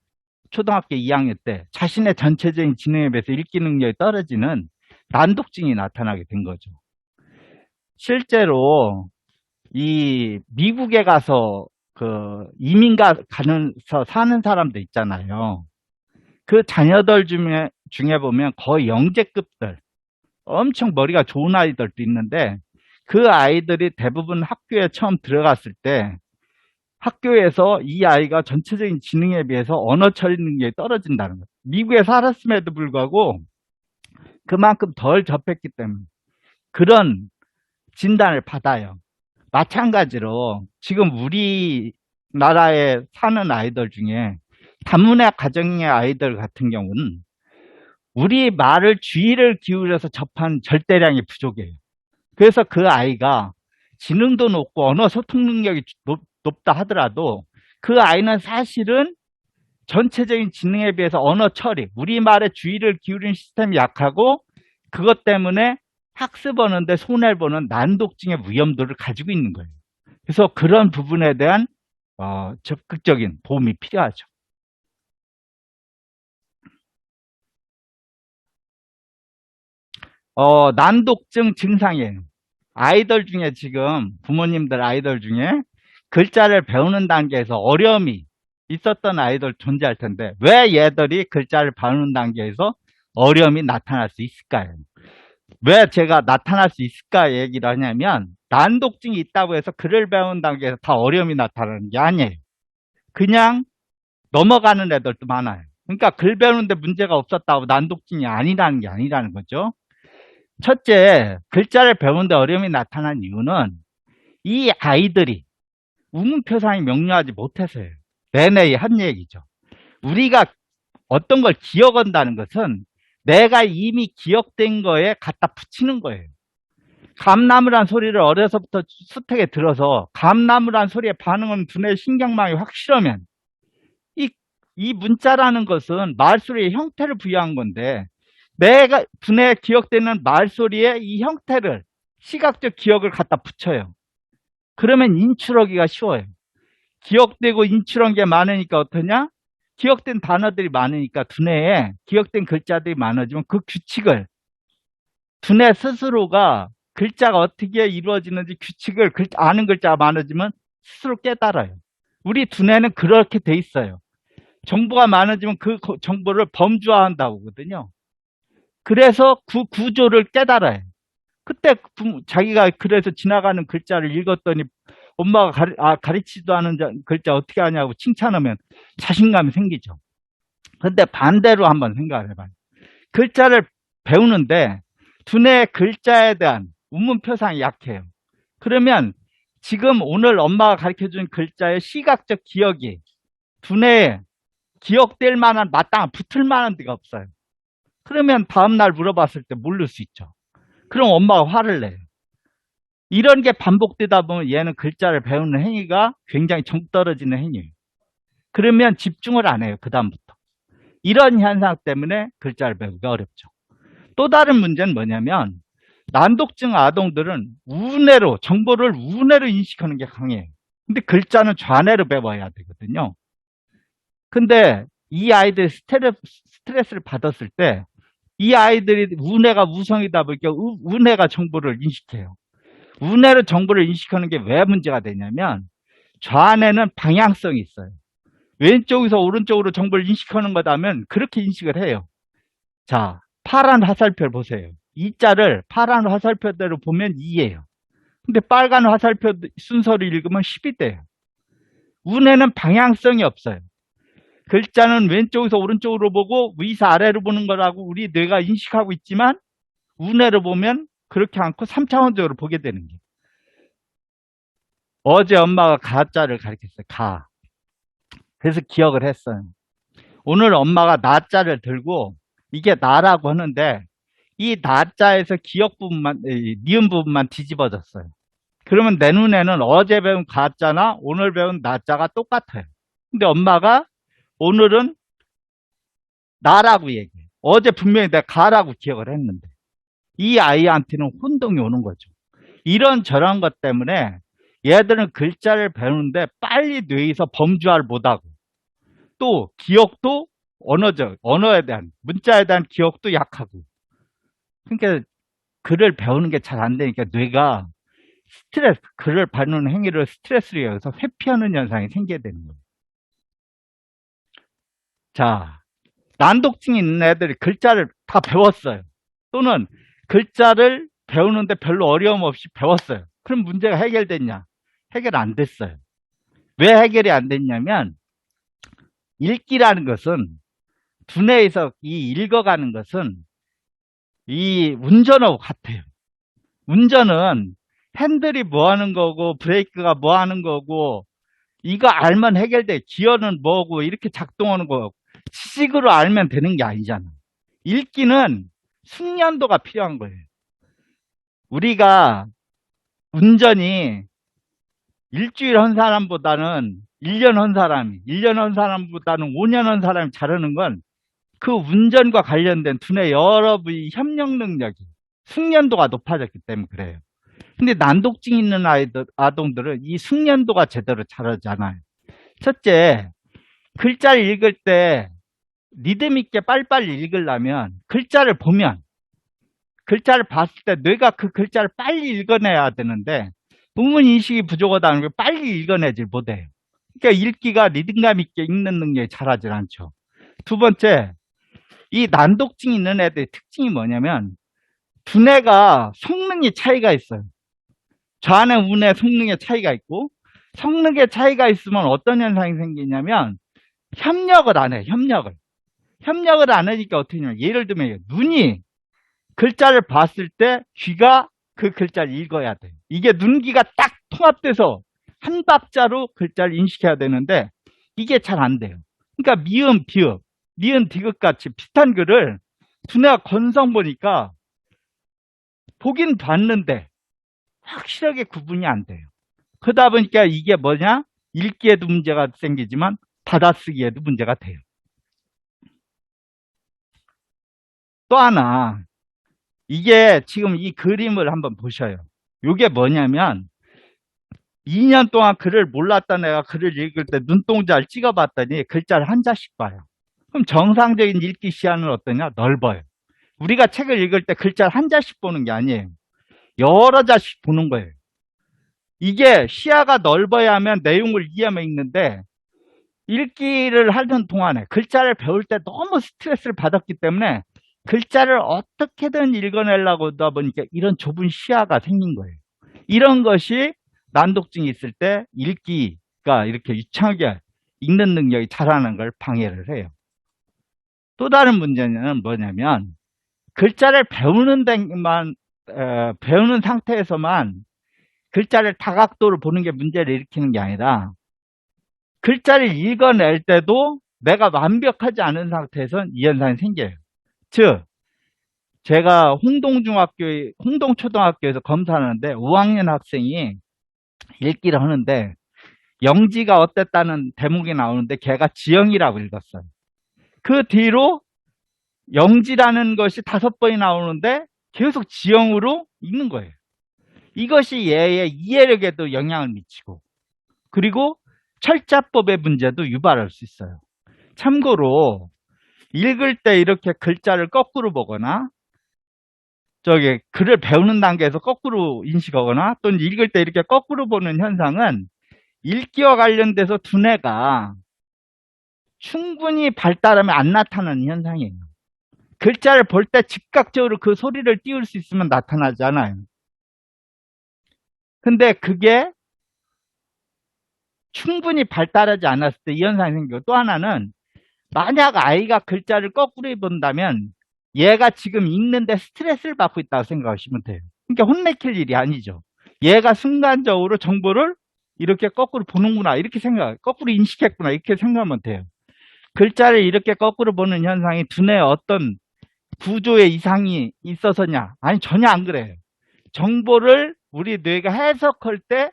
초등학교 2학년 때 자신의 전체적인 지능에 비해서 읽기 능력이 떨어지는 난독증이 나타나게 된 거죠. 실제로 이 미국에 가서 이민 가서 사는 사람들 있잖아요. 그 자녀들 중에 보면 거의 영재급들, 엄청 머리가 좋은 아이들도 있는데 그 아이들이 대부분 학교에 처음 들어갔을 때 학교에서 이 아이가 전체적인 지능에 비해서 언어 처리 능력이 떨어진다는 거예요. 미국에 살았음에도 불구하고 그만큼 덜 접했기 때문에 그런 진단을 받아요. 마찬가지로 지금 우리나라에 사는 아이들 중에 다문화 가정의 아이들 같은 경우는 우리 말을 주의를 기울여서 접한 절대량이 부족해요. 그래서 그 아이가 지능도 높고 언어 소통 능력이 높다 하더라도 그 아이는 사실은 전체적인 지능에 비해서 언어 처리, 우리말에 주의를 기울이는 시스템이 약하고 그것 때문에 학습하는데 손해를 보는 난독증의 위험도를 가지고 있는 거예요. 그래서 그런 부분에 대한 적극적인 도움이 필요하죠. 난독증 증상이에요. 아이들 중에 지금 부모님들 아이들 중에 글자를 배우는 단계에서 어려움이 있었던 아이들 존재할 텐데 왜 얘들이 글자를 배우는 단계에서 어려움이 나타날 수 있을까요? 왜 제가 나타날 수 있을까 얘기를 하냐면 난독증이 있다고 해서 글을 배우는 단계에서 다 어려움이 나타나는 게 아니에요. 그냥 넘어가는 애들도 많아요. 그러니까 글 배우는데 문제가 없었다고 난독증이 아니라는 게 아니라는 거죠. 첫째, 글자를 배우는데 어려움이 나타난 이유는 이 아이들이 우문표상이 명료하지 못해서예요. 내내 한 얘기죠. 우리가 어떤 걸 기억한다는 것은 내가 이미 기억된 거에 갖다 붙이는 거예요. 감나무란 소리를 어려서부터 수택에 들어서 감나무란 소리에 반응하는 두뇌 신경망이 확실하면 이 문자라는 것은 말소리의 형태를 부여한 건데 내가 두뇌에 기억되는 말소리의 이 형태를 시각적 기억을 갖다 붙여요. 그러면 인출하기가 쉬워요. 기억되고 인출한 게 많으니까 어떠냐? 기억된 단어들이 많으니까 두뇌에 기억된 글자들이 많아지면 그 규칙을 두뇌 스스로가 글자가 어떻게 이루어지는지 규칙을 아는 글자가 많아지면 스스로 깨달아요. 우리 두뇌는 그렇게 돼 있어요. 정보가 많아지면 그 정보를 범주화한다고 하거든요. 그래서 그 구조를 깨달아요. 그때 자기가 그래서 지나가는 글자를 읽었더니 엄마가 가르치지도 않은 글자 어떻게 하냐고 칭찬하면 자신감이 생기죠. 근데 반대로 한번 생각을 해봐요. 글자를 배우는데 두뇌 글자에 대한 운문 표상이 약해요. 그러면 지금 오늘 엄마가 가르쳐준 글자의 시각적 기억이 두뇌에 기억될 만한 마땅한 붙을 만한 데가 없어요. 그러면 다음날 물어봤을 때 모를 수 있죠. 그럼 엄마가 화를 내요. 이런 게 반복되다 보면 얘는 글자를 배우는 행위가 굉장히 정 떨어지는 행위예요. 그러면 집중을 안 해요. 그 다음부터. 이런 현상 때문에 글자를 배우기가 어렵죠. 또 다른 문제는 뭐냐면 난독증 아동들은 우뇌로 정보를 우뇌로 인식하는 게 강해요. 근데 글자는 좌뇌로 배워야 되거든요. 근데 이 아이들이 스트레스를 받았을 때 이 아이들이 우뇌가 우성이다 보니까 우뇌가 정보를 인식해요. 우뇌로 정보를 인식하는 게 왜 문제가 되냐면 좌뇌는 방향성이 있어요. 왼쪽에서 오른쪽으로 정보를 인식하는 거다면 그렇게 인식을 해요. 자, 파란 화살표를 보세요. 이 자를 파란 화살표대로 보면 2예요. 근데 빨간 화살표 순서를 읽으면 10이 돼요. 우뇌는 방향성이 없어요. 글자는 왼쪽에서 오른쪽으로 보고 위에서 아래로 보는 거라고 우리 뇌가 인식하고 있지만 우뇌로 보면 그렇게 않고 3차원적으로 보게 되는 거예요. 어제 엄마가 가자를 가르쳤어요. 가. 그래서 기억을 했어요. 오늘 엄마가 나자를 들고 이게 나라고 하는데 이 나자에서 기억 부분만, 니은 부분만 뒤집어졌어요. 그러면 내 눈에는 어제 배운 가자나 오늘 배운 나자가 똑같아요. 근데 엄마가 오늘은 나라고 얘기해요. 어제 분명히 내가 가라고 기억을 했는데 이 아이한테는 혼동이 오는 거죠. 이런 저런 것 때문에 얘들은 글자를 배우는데 빨리 뇌에서 범주화를 못하고 또 기억도 언어에 대한 문자에 대한 기억도 약하고 그러니까 글을 배우는 게 잘 안 되니까 뇌가 스트레스, 글을 받는 행위를 스트레스로 여기서 회피하는 현상이 생기게 되는 거예요. 자, 난독증이 있는 애들이 글자를 다 배웠어요. 또는 글자를 배우는데 별로 어려움 없이 배웠어요. 그럼 문제가 해결됐냐? 해결 안 됐어요. 왜 해결이 안 됐냐면 읽기라는 것은 두뇌에서 이 읽어가는 것은 이 운전하고 같아요. 운전은 핸들이 뭐 하는 거고 브레이크가 뭐 하는 거고 이거 알면 해결돼. 기어는 뭐고 이렇게 작동하는 거 지식으로 알면 되는 게 아니잖아. 읽기는 숙련도가 필요한 거예요. 우리가 운전이 일주일 한 사람보다는 1년 한 사람이, 1년 한 사람보다는 5년 한 사람이 잘하는 건 그 운전과 관련된 두뇌 여러 부위 협력 능력이, 숙련도가 높아졌기 때문에 그래요. 근데 난독증 있는 아동들은 이 숙련도가 제대로 잘하지 않아요. 첫째, 글자를 읽을 때 리듬 있게 빨리빨리 읽으려면 글자를 보면, 글자를 봤을 때 뇌가 그 글자를 빨리 읽어내야 되는데 문문 인식이 부족하다는 걸 빨리 읽어내질 못해요. 그러니까 읽기가 리듬감 있게 읽는 능력이 잘하지 않죠. 두 번째, 이 난독증 있는 애들의 특징이 뭐냐면 두뇌가 성능이 차이가 있어요. 좌뇌, 우뇌 성능의 차이가 있고 성능의 차이가 있으면 어떤 현상이 생기냐면 협력을 안 해요. 협력을 안 하니까 어떻게 하냐면 예를 들면 눈이 글자를 봤을 때 귀가 그 글자를 읽어야 돼요. 이게 눈귀가 딱 통합돼서 한 박자로 글자를 인식해야 되는데 이게 잘 안 돼요. 그러니까 미음, 비읍, 니은, 디귿 같이 비슷한 글을 두뇌가 건성 보니까 보긴 봤는데 확실하게 구분이 안 돼요. 그러다 보니까 이게 뭐냐? 읽기에도 문제가 생기지만 받아쓰기에도 문제가 돼요. 또 하나, 이게 지금 이 그림을 한번 보셔요. 이게 뭐냐면 2년 동안 글을 몰랐던 애가 글을 읽을 때 눈동자를 찍어봤더니 글자를 한 자씩 봐요. 그럼 정상적인 읽기 시야는 어떠냐? 넓어요. 우리가 책을 읽을 때 글자를 한 자씩 보는 게 아니에요. 여러 자씩 보는 거예요. 이게 시야가 넓어야 하면 내용을 이해하면 읽는데 읽기를 하던 동안에 글자를 배울 때 너무 스트레스를 받았기 때문에 글자를 어떻게든 읽어내려고 하다 보니까 이런 좁은 시야가 생긴 거예요. 이런 것이 난독증이 있을 때 읽기가 이렇게 유창하게 읽는 능력이 자라는 걸 방해를 해요. 또 다른 문제는 뭐냐면 글자를 배우는 상태에서만 글자를 다각도로 보는 게 문제를 일으키는 게 아니라 글자를 읽어낼 때도 내가 완벽하지 않은 상태에선 이 현상이 생겨요. 즉, 제가 홍동초등학교에서 검사하는데 5학년 학생이 읽기를 하는데 영지가 어땠다는 대목이 나오는데 걔가 지영이라고 읽었어요. 그 뒤로 영지라는 것이 5번이 나오는데 계속 지영으로 읽는 거예요. 이것이 얘의 이해력에도 영향을 미치고 그리고 철자법의 문제도 유발할 수 있어요. 참고로 읽을 때 이렇게 글자를 거꾸로 보거나 글을 배우는 단계에서 거꾸로 인식하거나 또는 읽을 때 이렇게 거꾸로 보는 현상은 읽기와 관련돼서 두뇌가 충분히 발달하면 안 나타나는 현상이에요. 글자를 볼 때 즉각적으로 그 소리를 띄울 수 있으면 나타나지 않아요. 근데 그게 충분히 발달하지 않았을 때 이 현상이 생기고 또 하나는 만약 아이가 글자를 거꾸로 본다면 얘가 지금 읽는데 스트레스를 받고 있다고 생각하시면 돼요. 그러니까 혼내킬 일이 아니죠. 얘가 순간적으로 정보를 이렇게 거꾸로 보는구나 이렇게 거꾸로 인식했구나 이렇게 생각하면 돼요. 글자를 이렇게 거꾸로 보는 현상이 두뇌에 어떤 구조의 이상이 있어서냐? 아니 전혀 안 그래요. 정보를 우리 뇌가 해석할 때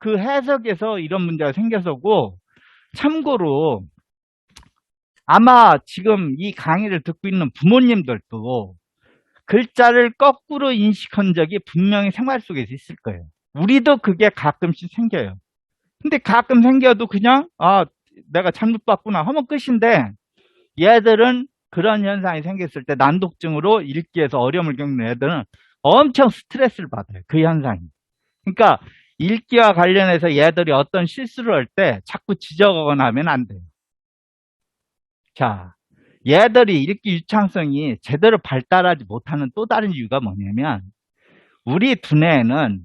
그 해석에서 이런 문제가 생겨서고 참고로 아마 지금 이 강의를 듣고 있는 부모님들도 글자를 거꾸로 인식한 적이 분명히 생활 속에서 있을 거예요. 우리도 그게 가끔씩 생겨요. 근데 가끔 생겨도 그냥 내가 잘못 봤구나 하면 끝인데 얘들은 그런 현상이 생겼을 때 난독증으로 읽기에서 어려움을 겪는 애들은 엄청 스트레스를 받아요. 그 현상이. 그러니까 읽기와 관련해서 얘들이 어떤 실수를 할 때 자꾸 지적하거나 하면 안 돼요. 자, 얘들이 읽기 유창성이 제대로 발달하지 못하는 또 다른 이유가 뭐냐면 우리 두뇌에는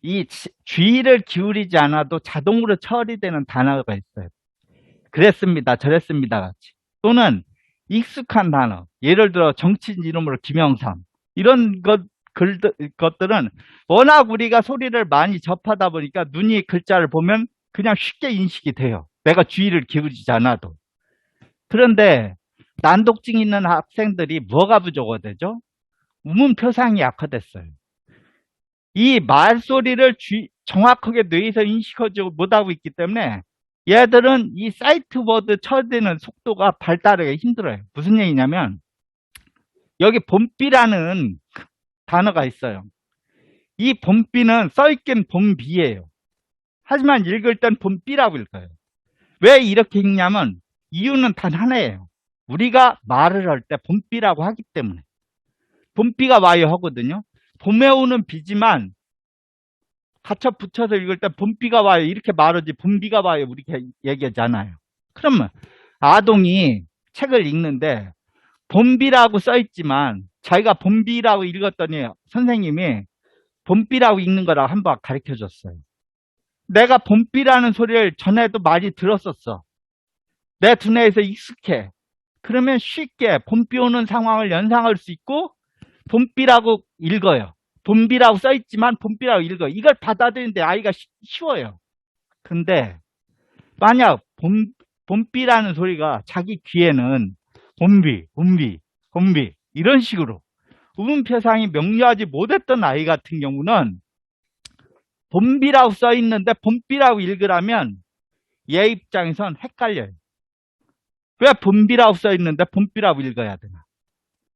이 주의를 기울이지 않아도 자동으로 처리되는 단어가 있어요. 그랬습니다, 저랬습니다 같이. 또는 익숙한 단어, 예를 들어 정치인 이름으로 김영삼 이런 것들은 워낙 우리가 소리를 많이 접하다 보니까 눈이 글자를 보면 그냥 쉽게 인식이 돼요. 내가 주의를 기울이지 않아도. 그런데 난독증 있는 학생들이 뭐가 부족하대죠? 우문표상이 약화됐어요. 이 말소리를 정확하게 뇌에서 인식하지 못하고 있기 때문에 얘들은 이 사이트 워드 처리되는 속도가 발달하기 힘들어요. 무슨 얘기냐면 여기 봄비라는 단어가 있어요. 이 봄비는 써있긴 봄비예요. 하지만 읽을 땐 봄비라고 읽어요. 왜 이렇게 읽냐면 이유는 단 하나예요. 우리가 말을 할 때 봄비라고 하기 때문에. 봄비가 와요 하거든요. 봄에 오는 비지만 갖춰 붙여서 읽을 때 봄비가 와요 이렇게 말하지 봄비가 와요 이렇게 얘기하잖아요. 그러면 아동이 책을 읽는데 봄비라고 써있지만 자기가 봄비라고 읽었더니 선생님이 봄비라고 읽는 거라고 한번 가르쳐 줬어요. 내가 봄비라는 소리를 전에도 많이 들었었어. 내 두뇌에서 익숙해. 그러면 쉽게 봄비 오는 상황을 연상할 수 있고 봄비라고 읽어요. 봄비라고 써있지만 봄비라고 읽어요. 이걸 받아들이는데 아이가 쉬워요. 근데 만약 봄비라는 소리가 자기 귀에는 봄비 이런 식으로 우문표상이 명료하지 못했던 아이 같은 경우는 봄비라고 써있는데 봄비라고 읽으라면 얘 입장에선 헷갈려요. 왜 봄비라고 써있는데 봄비라고 읽어야 되나?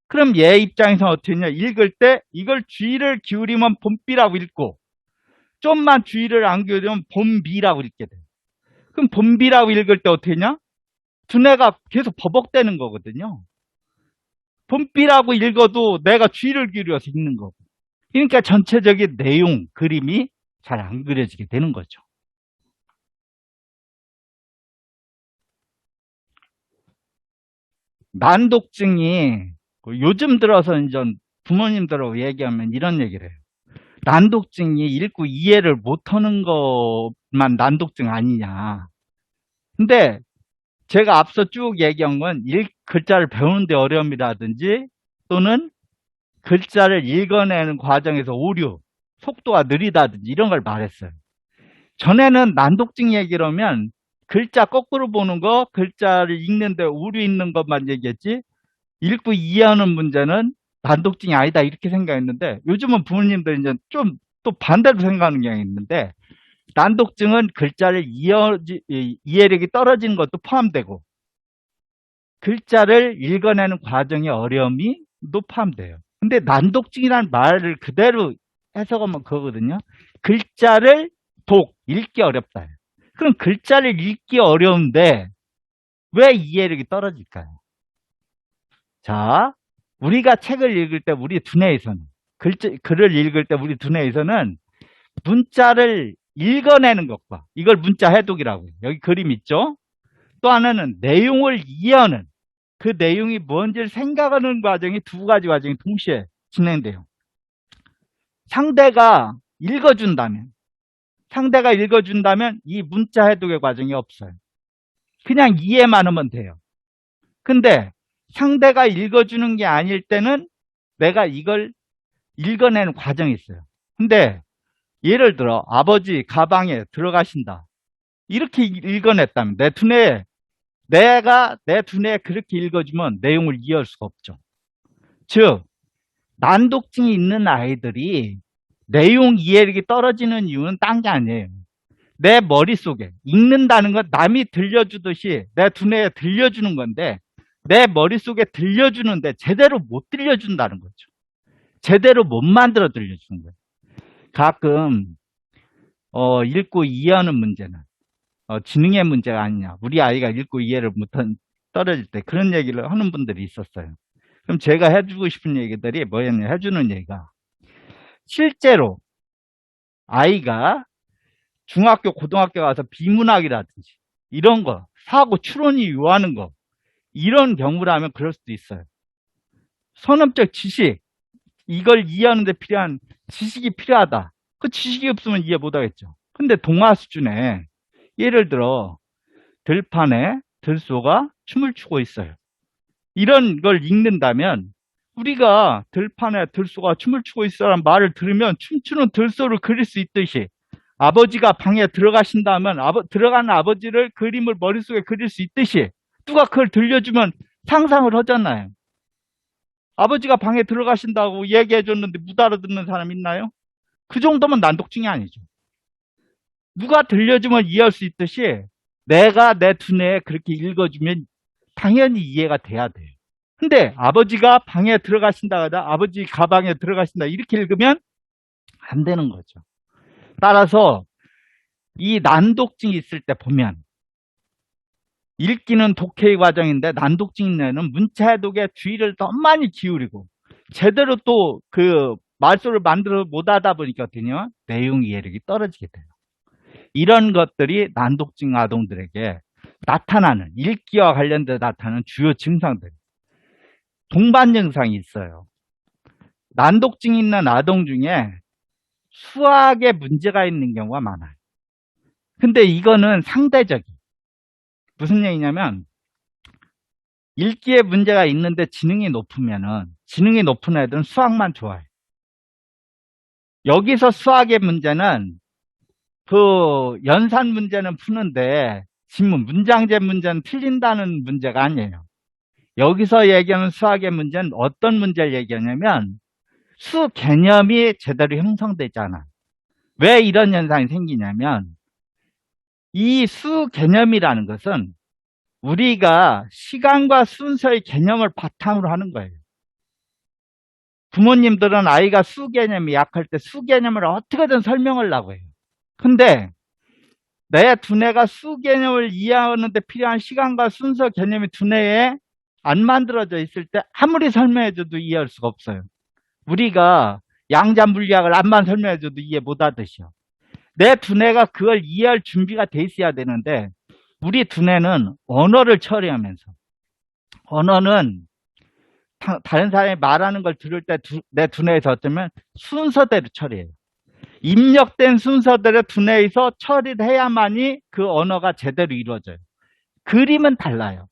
그럼 얘 입장에서 어떻게 했냐? 읽을 때 이걸 주의를 기울이면 봄비라고 읽고 좀만 주의를 안 기울이면 봄비라고 읽게 돼요. 그럼 봄비라고 읽을 때 어떻게 했냐? 두뇌가 계속 버벅대는 거거든요. 봄비라고 읽어도 내가 주의를 기울여서 읽는 거고. 그러니까 전체적인 내용, 그림이 잘 안 그려지게 되는 거죠. 난독증이 요즘 들어서 이제 부모님들하고 얘기하면 이런 얘기를 해요. 난독증이 읽고 이해를 못하는 것만 난독증 아니냐. 근데 제가 앞서 쭉 얘기한 건 글자를 배우는데 어려움이라든지 또는 글자를 읽어내는 과정에서 오류, 속도가 느리다든지 이런 걸 말했어요. 전에는 난독증 얘기를 하면 글자 거꾸로 보는 거, 글자를 읽는데 오류 있는 것만 얘기했지, 읽고 이해하는 문제는 난독증이 아니다 이렇게 생각했는데, 요즘은 부모님들 이제 좀 또 반대로 생각하는 경향이 있는데, 난독증은 글자를 이해력이 떨어지는 것도 포함되고 글자를 읽어내는 과정의 어려움이도 포함돼요. 근데 난독증이라는 말을 그대로 해석하면 그거거든요. 글자를 읽기 어렵다. 그럼 글자를 읽기 어려운데 왜 이해력이 떨어질까요? 자, 우리가 책을 읽을 때 우리 두뇌에서는, 글을 읽을 때 우리 두뇌에서는 문자를 읽어내는 것과, 이걸 문자 해독이라고 해요. 여기 그림 있죠? 또 하나는 내용을 이해하는, 그 내용이 뭔지를 생각하는 과정이 두 가지 과정이 동시에 진행돼요. 상대가 읽어준다면 이 문자 해독의 과정이 없어요. 그냥 이해만 하면 돼요. 근데 상대가 읽어주는 게 아닐 때는 내가 이걸 읽어내는 과정이 있어요. 근데 예를 들어 아버지 가방에 들어가신다. 이렇게 읽어냈다면 내가 내 두뇌에 그렇게 읽어주면 내용을 이해할 수가 없죠. 즉 난독증이 있는 아이들이 내용 이해력이 떨어지는 이유는 딴 게 아니에요. 내 머릿속에 읽는다는 건 남이 들려주듯이 내 두뇌에 들려주는 건데, 내 머릿속에 들려주는데 제대로 못 들려준다는 거죠. 제대로 못 만들어 들려주는 거예요. 가끔 읽고 이해하는 문제는 지능의 문제가 아니냐, 우리 아이가 읽고 이해를 못한 떨어질 때 그런 얘기를 하는 분들이 있었어요. 그럼 제가 해주고 싶은 얘기들이 뭐였냐, 해주는 얘기가, 실제로 아이가 중학교 고등학교 가서 비문학이라든지 이런 거 사고 추론이 요하는 거, 이런 경우라면 그럴 수도 있어요. 선언적 지식, 이걸 이해하는 데 필요한 지식이 필요하다. 그 지식이 없으면 이해 못하겠죠. 근데 동화 수준에 예를 들어 들판에 들소가 춤을 추고 있어요. 이런 걸 읽는다면 우리가 들판에 들소가 춤을 추고 있어라는 말을 들으면 춤추는 들소를 그릴 수 있듯이, 아버지가 방에 들어가신다면 들어가는 아버지를 그림을 머릿속에 그릴 수 있듯이, 누가 그걸 들려주면 상상을 하잖아요. 아버지가 방에 들어가신다고 얘기해 줬는데 못 알아듣는 사람 있나요? 그 정도면 난독증이 아니죠. 누가 들려주면 이해할 수 있듯이 내가 내 두뇌에 그렇게 읽어주면 당연히 이해가 돼야 돼요. 근데 아버지가 방에 들어가신다 하다 아버지 가방에 들어가신다 이렇게 읽으면 안 되는 거죠. 따라서 이 난독증이 있을 때 보면, 읽기는 독해의 과정인데 난독증 있는 애는 문자 해독에 주의를 더 많이 기울이고 제대로 또 그 말소를 만들어 못 하다 보니까요, 내용 이해력이 떨어지게 돼요. 이런 것들이 난독증 아동들에게 나타나는, 읽기와 관련돼 나타나는 주요 증상들, 동반 증상이 있어요. 난독증 있는 아동 중에 수학에 문제가 있는 경우가 많아요. 근데 이거는 상대적이, 무슨 얘기냐면, 읽기에 문제가 있는데 지능이 높은 애들은 수학만 좋아해요. 여기서 수학의 문제는 그 연산 문제는 푸는데 지문, 문장제 문제는 틀린다는 문제가 아니에요. 여기서 얘기하는 수학의 문제는 어떤 문제를 얘기하냐면 수 개념이 제대로 형성되지 않아요. 왜 이런 현상이 생기냐면, 이 수 개념이라는 것은 우리가 시간과 순서의 개념을 바탕으로 하는 거예요. 부모님들은 아이가 수 개념이 약할 때 수 개념을 어떻게든 설명하려고 해요. 근데 내 두뇌가 수 개념을 이해하는 데 필요한 시간과 순서 개념이 두뇌에 안 만들어져 있을 때 아무리 설명해줘도 이해할 수가 없어요. 우리가 양자 물리학을 암만 설명해줘도 이해 못하듯이요. 내 두뇌가 그걸 이해할 준비가 돼 있어야 되는데, 우리 두뇌는 언어를 처리하면서, 언어는 다른 사람이 말하는 걸 들을 때 내 두뇌에서 어쩌면 순서대로 처리해요. 입력된 순서대로 두뇌에서 처리를 해야만이 그 언어가 제대로 이루어져요. 그림은 달라요.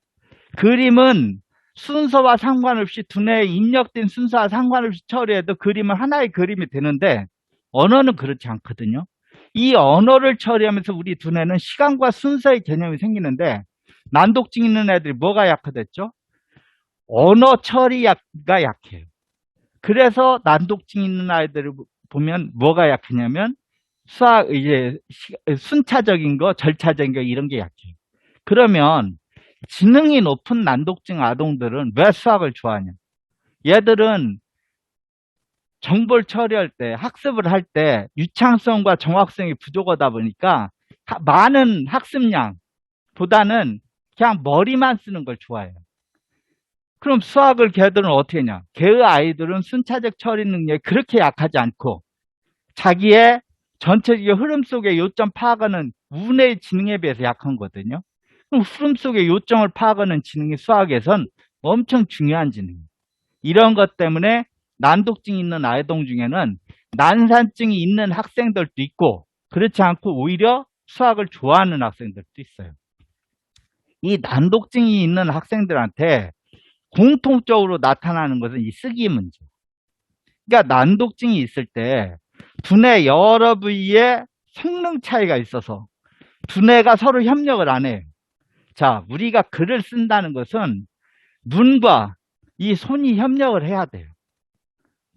그림은 순서와 상관없이 두뇌에 입력된 순서와 상관없이 처리해도 그림은 하나의 그림이 되는데 언어는 그렇지 않거든요. 이 언어를 처리하면서 우리 두뇌는 시간과 순서의 개념이 생기는데 난독증 있는 애들이 뭐가 약화됐죠? 언어 처리가 약해요. 그래서 난독증 있는 아이들을 보면 뭐가 약하냐면 이제 순차적인 거, 절차적인 거 이런 게 약해요. 그러면 지능이 높은 난독증 아동들은 왜 수학을 좋아하냐? 얘들은 정보를 처리할 때, 학습을 할 때 유창성과 정확성이 부족하다 보니까 많은 학습량보다는 그냥 머리만 쓰는 걸 좋아해요. 그럼 수학을 걔들은 어떻게 하냐? 걔의 아이들은 순차적 처리 능력이 그렇게 약하지 않고 자기의 전체적인 흐름 속의 요점 파악하는 운의 지능에 비해서 약한 거거든요. 그럼 흐름 속의 요점을 파악하는 지능이 수학에선 엄청 중요한 지능이에요. 이런 것 때문에 난독증이 있는 아이들 중에는 난산증이 있는 학생들도 있고 그렇지 않고 오히려 수학을 좋아하는 학생들도 있어요. 이 난독증이 있는 학생들한테 공통적으로 나타나는 것은 이 쓰기 문제. 그러니까 난독증이 있을 때 두뇌 여러 부위에 성능 차이가 있어서 두뇌가 서로 협력을 안 해요. 자, 우리가 글을 쓴다는 것은 눈과 이 손이 협력을 해야 돼요.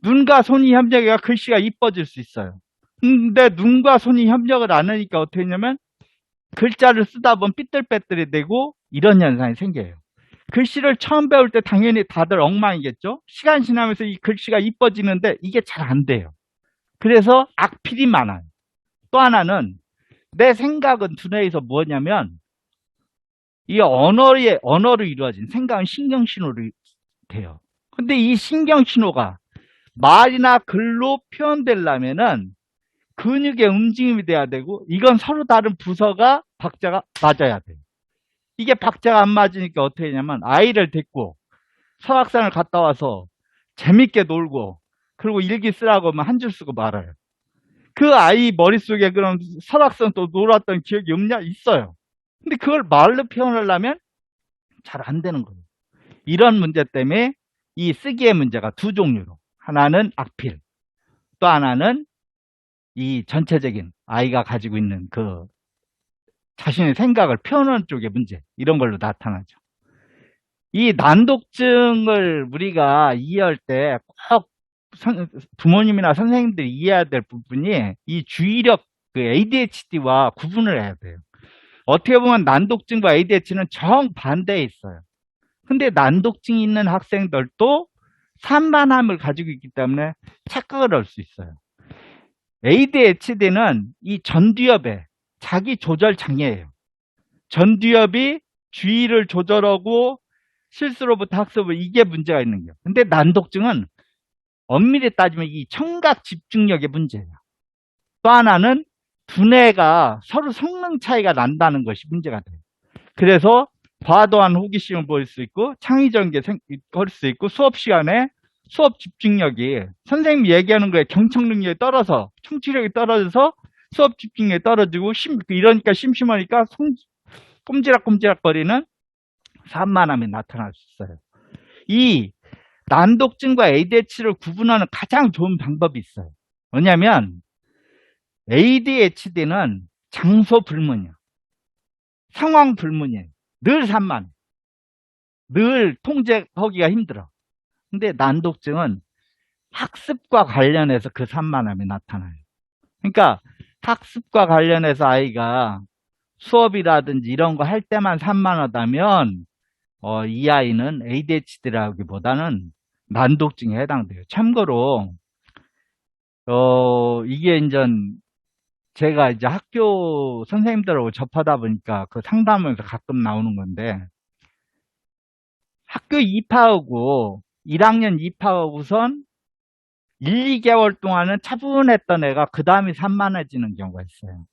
눈과 손이 협력해야 글씨가 이뻐질 수 있어요. 근데 눈과 손이 협력을 안 하니까 어떻게 되냐면 글자를 쓰다 보면 삐뚤빼뚤이 되고 이런 현상이 생겨요. 글씨를 처음 배울 때 당연히 다들 엉망이겠죠? 시간 지나면서 이 글씨가 이뻐지는데 이게 잘 안 돼요. 그래서 악필이 많아요. 또 하나는 내 생각은 두뇌에서 뭐냐면 이 언어로 이루어진 생각은 신경신호로 돼요. 근데 이 신경신호가 말이나 글로 표현되려면은 근육의 움직임이 돼야 되고 이건 서로 다른 부서가 박자가 맞아야 돼요. 이게 박자가 안 맞으니까 어떻게 하냐면 아이를 데리고 설악산을 갔다 와서 재밌게 놀고 그리고 일기 쓰라고 하면 한 줄 쓰고 말아요. 그 아이 머릿속에 그런 설악산 또 놀았던 기억이 없냐? 있어요. 근데 그걸 말로 표현하려면 잘 안 되는 거예요. 이런 문제 때문에 이 쓰기의 문제가 두 종류로 하나는 악필 또 하나는 이 전체적인 아이가 가지고 있는 그 자신의 생각을 표현하는 쪽의 문제 이런 걸로 나타나죠. 이 난독증을 우리가 이해할 때 꼭 부모님이나 선생님들이 이해해야 될 부분이 이 주의력 그 ADHD와 구분을 해야 돼요. 어떻게 보면 난독증과 ADHD는 정반대에 있어요. 근데 난독증이 있는 학생들도 산만함을 가지고 있기 때문에 착각을 할 수 있어요. ADHD는 이 전두엽의 자기 조절 장애예요. 전두엽이 주의를 조절하고 실수로부터 학습을 이게 문제가 있는 거예요. 근데 난독증은 엄밀히 따지면 이 청각 집중력의 문제예요. 또 하나는 두뇌가 서로 성능 차이가 난다는 것이 문제가 돼요. 그래서 과도한 호기심을 보일 수 있고 창의적인 게 할 수 있고 수업 시간에 수업 집중력이 선생님이 얘기하는 거에 경청 능력이 떨어져 청취력이 떨어져서 수업 집중력이 떨어지고 이러니까 심심하니까 꼼지락꼼지락거리는 산만함이 나타날 수 있어요. 이 난독증과 ADHD를 구분하는 가장 좋은 방법이 있어요. 뭐냐면 ADHD는 장소 불문이야. 상황 불문이에요. 늘 산만. 늘 통제하기가 힘들어. 근데 난독증은 학습과 관련해서 그 산만함이 나타나요. 그러니까 학습과 관련해서 아이가 수업이라든지 이런 거 할 때만 산만하다면 이 아이는 ADHD라기보다는 난독증에 해당돼요. 참고로 이게 이제 제가 이제 학교 선생님들하고 접하다 보니까 그 상담하면서 가끔 나오는 건데 학교 입학하고 1학년 입학하고선 1, 2개월 동안은 차분했던 애가 그 다음에 산만해지는 경우가 있어요.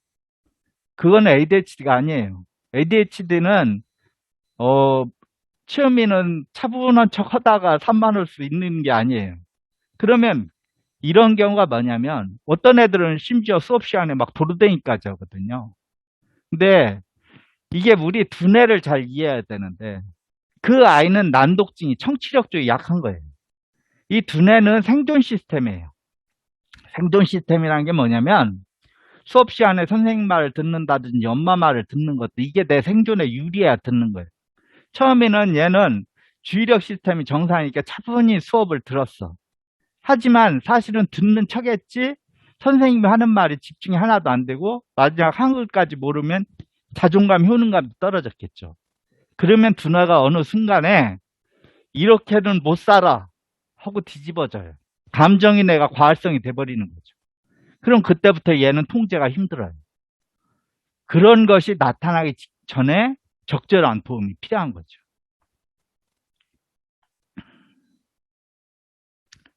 그건 ADHD가 아니에요. ADHD는 처음에는 차분한 척 하다가 산만할 수 있는 게 아니에요. 그러면 이런 경우가 뭐냐면 어떤 애들은 심지어 수업 시간에 막 도루댕이까지 하거든요. 근데 이게 우리 두뇌를 잘 이해해야 되는데 그 아이는 난독증이 청취력 쪽이 약한 거예요. 이 두뇌는 생존 시스템이에요. 생존 시스템이라는 게 뭐냐면 수업 시간에 선생님 말을 듣는다든지 엄마 말을 듣는 것도 이게 내 생존에 유리해야 듣는 거예요. 처음에는 얘는 주의력 시스템이 정상이니까 차분히 수업을 들었어. 하지만 사실은 듣는 척했지 선생님이 하는 말이 집중이 하나도 안 되고 마지막 한글까지 모르면 자존감, 효능감도 떨어졌겠죠. 그러면 두뇌가 어느 순간에 이렇게는 못 살아 하고 뒤집어져요. 감정이 내가 과활성이 돼버리는 거죠. 그럼 그때부터 얘는 통제가 힘들어요. 그런 것이 나타나기 전에 적절한 도움이 필요한 거죠.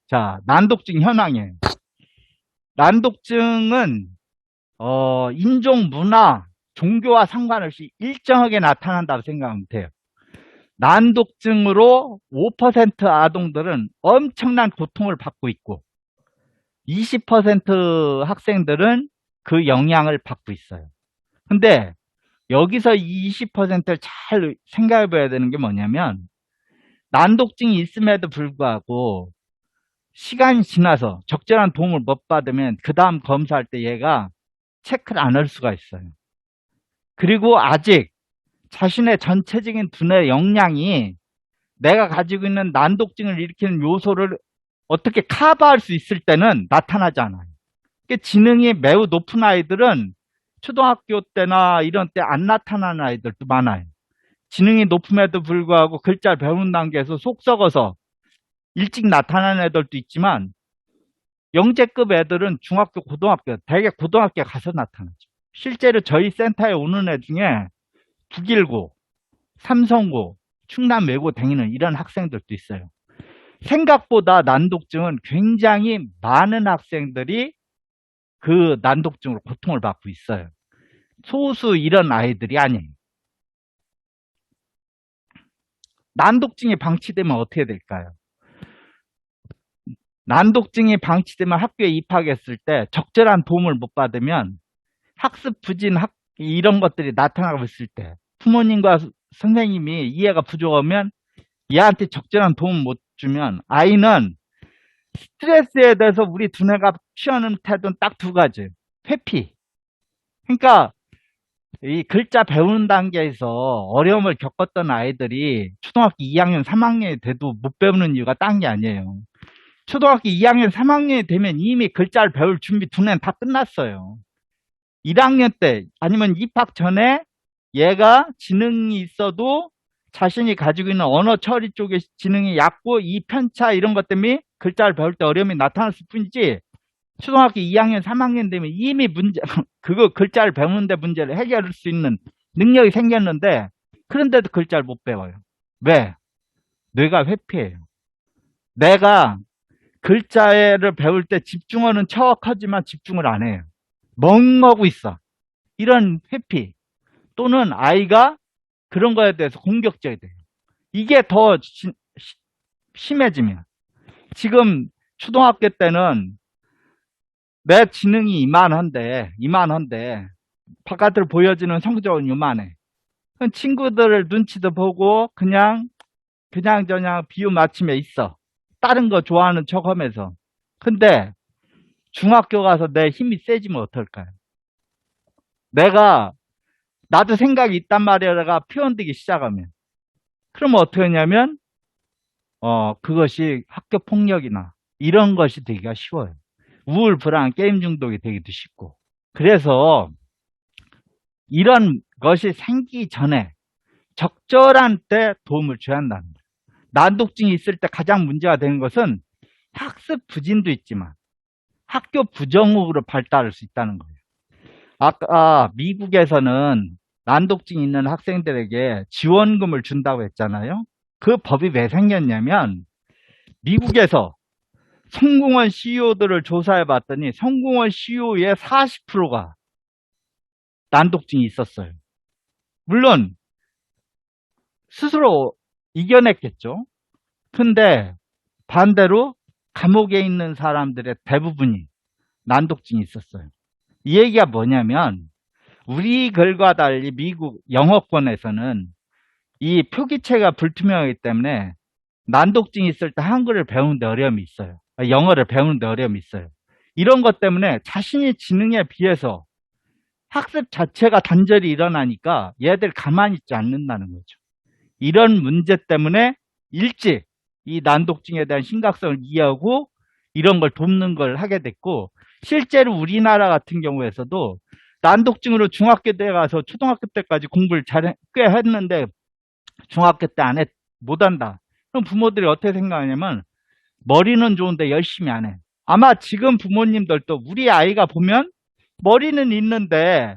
자, 난독증 현황이에요. 난독증은 인종, 문화, 종교와 상관없이 일정하게 나타난다고 생각하면 돼요. 난독증으로 5% 아동들은 엄청난 고통을 받고 있고 20% 학생들은 그 영향을 받고 있어요. 근데 여기서 이 20%를 잘 생각해 봐야 되는 게 뭐냐면 난독증이 있음에도 불구하고 시간이 지나서 적절한 도움을 못 받으면 그 다음 검사할 때 얘가 체크를 안 할 수가 있어요. 그리고 아직 자신의 전체적인 두뇌 역량이 내가 가지고 있는 난독증을 일으키는 요소를 어떻게 커버할 수 있을 때는 나타나지 않아요. 지능이 매우 높은 아이들은 초등학교 때나 이런 때 안 나타나는 아이들도 많아요. 지능이 높음에도 불구하고 글자를 배우는 단계에서 속 썩어서 일찍 나타나는 애들도 있지만 영재급 애들은 중학교, 고등학교, 대개 고등학교에 가서 나타나죠. 실제로 저희 센터에 오는 애 중에 북일고, 삼성고, 충남 외고 다니는 이런 학생들도 있어요. 생각보다 난독증은 굉장히 많은 학생들이 그 난독증으로 고통을 받고 있어요. 소수 이런 아이들이 아니에요. 난독증이 방치되면 어떻게 될까요? 난독증이 방치되면 학교에 입학했을 때 적절한 도움을 못 받으면 학습 부진, 이런 것들이 나타나고 있을 때 부모님과 선생님이 이해가 부족하면 얘한테 적절한 도움 못 주면 아이는 스트레스에 대해서 우리 두뇌가 취하는 태도는 딱 두 가지. 회피. 그러니까 이 글자 배우는 단계에서 어려움을 겪었던 아이들이 초등학교 2학년, 3학년이 돼도 못 배우는 이유가 딴 게 아니에요. 초등학교 2학년, 3학년이 되면 이미 글자를 배울 준비 두뇌는 다 끝났어요. 1학년 때 아니면 입학 전에 얘가 지능이 있어도 자신이 가지고 있는 언어 처리 쪽의 지능이 얕고 이 편차 이런 것 때문에 글자를 배울 때 어려움이 나타났을 뿐이지 초등학교 2학년, 3학년 되면 이미 문제, 그거 글자를 배우는데 문제를 해결할 수 있는 능력이 생겼는데 그런데도 글자를 못 배워요. 왜? 뇌가 회피해요. 내가 글자를 배울 때 집중하는 척하지만 집중을 안 해요. 멍하고 있어. 이런 회피 또는 아이가 그런 거에 대해서 공격적이 돼요. 이게 더 심해지면 지금 초등학교 때는 내 지능이 이만한데 바깥으로 보여지는 성적은 요만해. 친구들 눈치도 보고 그냥 비유 맞춤에 있어. 다른 거 좋아하는 척 하면서. 근데 중학교 가서 내 힘이 세지면 어떨까요? 나도 생각이 있단 말이야가 표현되기 시작하면. 그러면 어떻게 하냐면, 그것이 학교 폭력이나 이런 것이 되기가 쉬워요. 우울, 불안, 게임 중독이 되기도 쉽고. 그래서 이런 것이 생기기 전에 적절한 때 도움을 줘야 한다는 거예요. 난독증이 있을 때 가장 문제가 되는 것은 학습 부진도 있지만 학교 부정으로 발달할 수 있다는 거예요. 아까 미국에서는 난독증이 있는 학생들에게 지원금을 준다고 했잖아요. 그 법이 왜 생겼냐면 미국에서 성공한 CEO들을 조사해 봤더니 성공한 CEO의 40%가 난독증이 있었어요. 물론 스스로 이겨냈겠죠. 근데 반대로 감옥에 있는 사람들의 대부분이 난독증이 있었어요. 이 얘기가 뭐냐면 우리 글과 달리 미국 영어권에서는 이 표기체가 불투명하기 때문에 난독증이 있을 때 한글을 배우는데 어려움이 있어요. 영어를 배우는데 어려움이 있어요. 이런 것 때문에 자신의 지능에 비해서 학습 자체가 단절이 일어나니까 얘들 가만히 있지 않는다는 거죠. 이런 문제 때문에 일찍 이 난독증에 대한 심각성을 이해하고 이런 걸 돕는 걸 하게 됐고, 실제로 우리나라 같은 경우에서도 난독증으로 중학교 때 가서 초등학교 때까지 공부를 꽤 했는데 중학교 때 못한다. 그럼 부모들이 어떻게 생각하냐면 머리는 좋은데 열심히 안 해. 아마 지금 부모님들도 우리 아이가 보면 머리는 있는데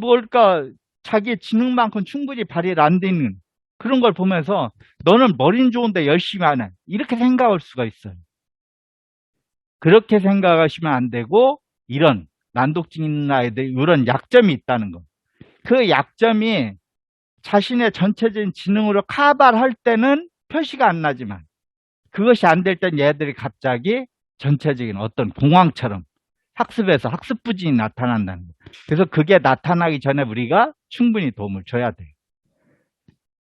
뭘까 자기 지능만큼 충분히 발휘를 안 되는 그런 걸 보면서 너는 머리는 좋은데 열심히 안 해. 이렇게 생각할 수가 있어요. 그렇게 생각하시면 안 되고 이런 난독증 있는 아이들이 이런 약점이 있다는 거. 그 약점이 자신의 전체적인 지능으로 커버를 할 때는 표시가 안 나지만 그것이 안 될 땐 얘들이 갑자기 전체적인 어떤 공황처럼 학습에서 학습 부진이 나타난다는 거예요. 그래서 그게 나타나기 전에 우리가 충분히 도움을 줘야 돼요.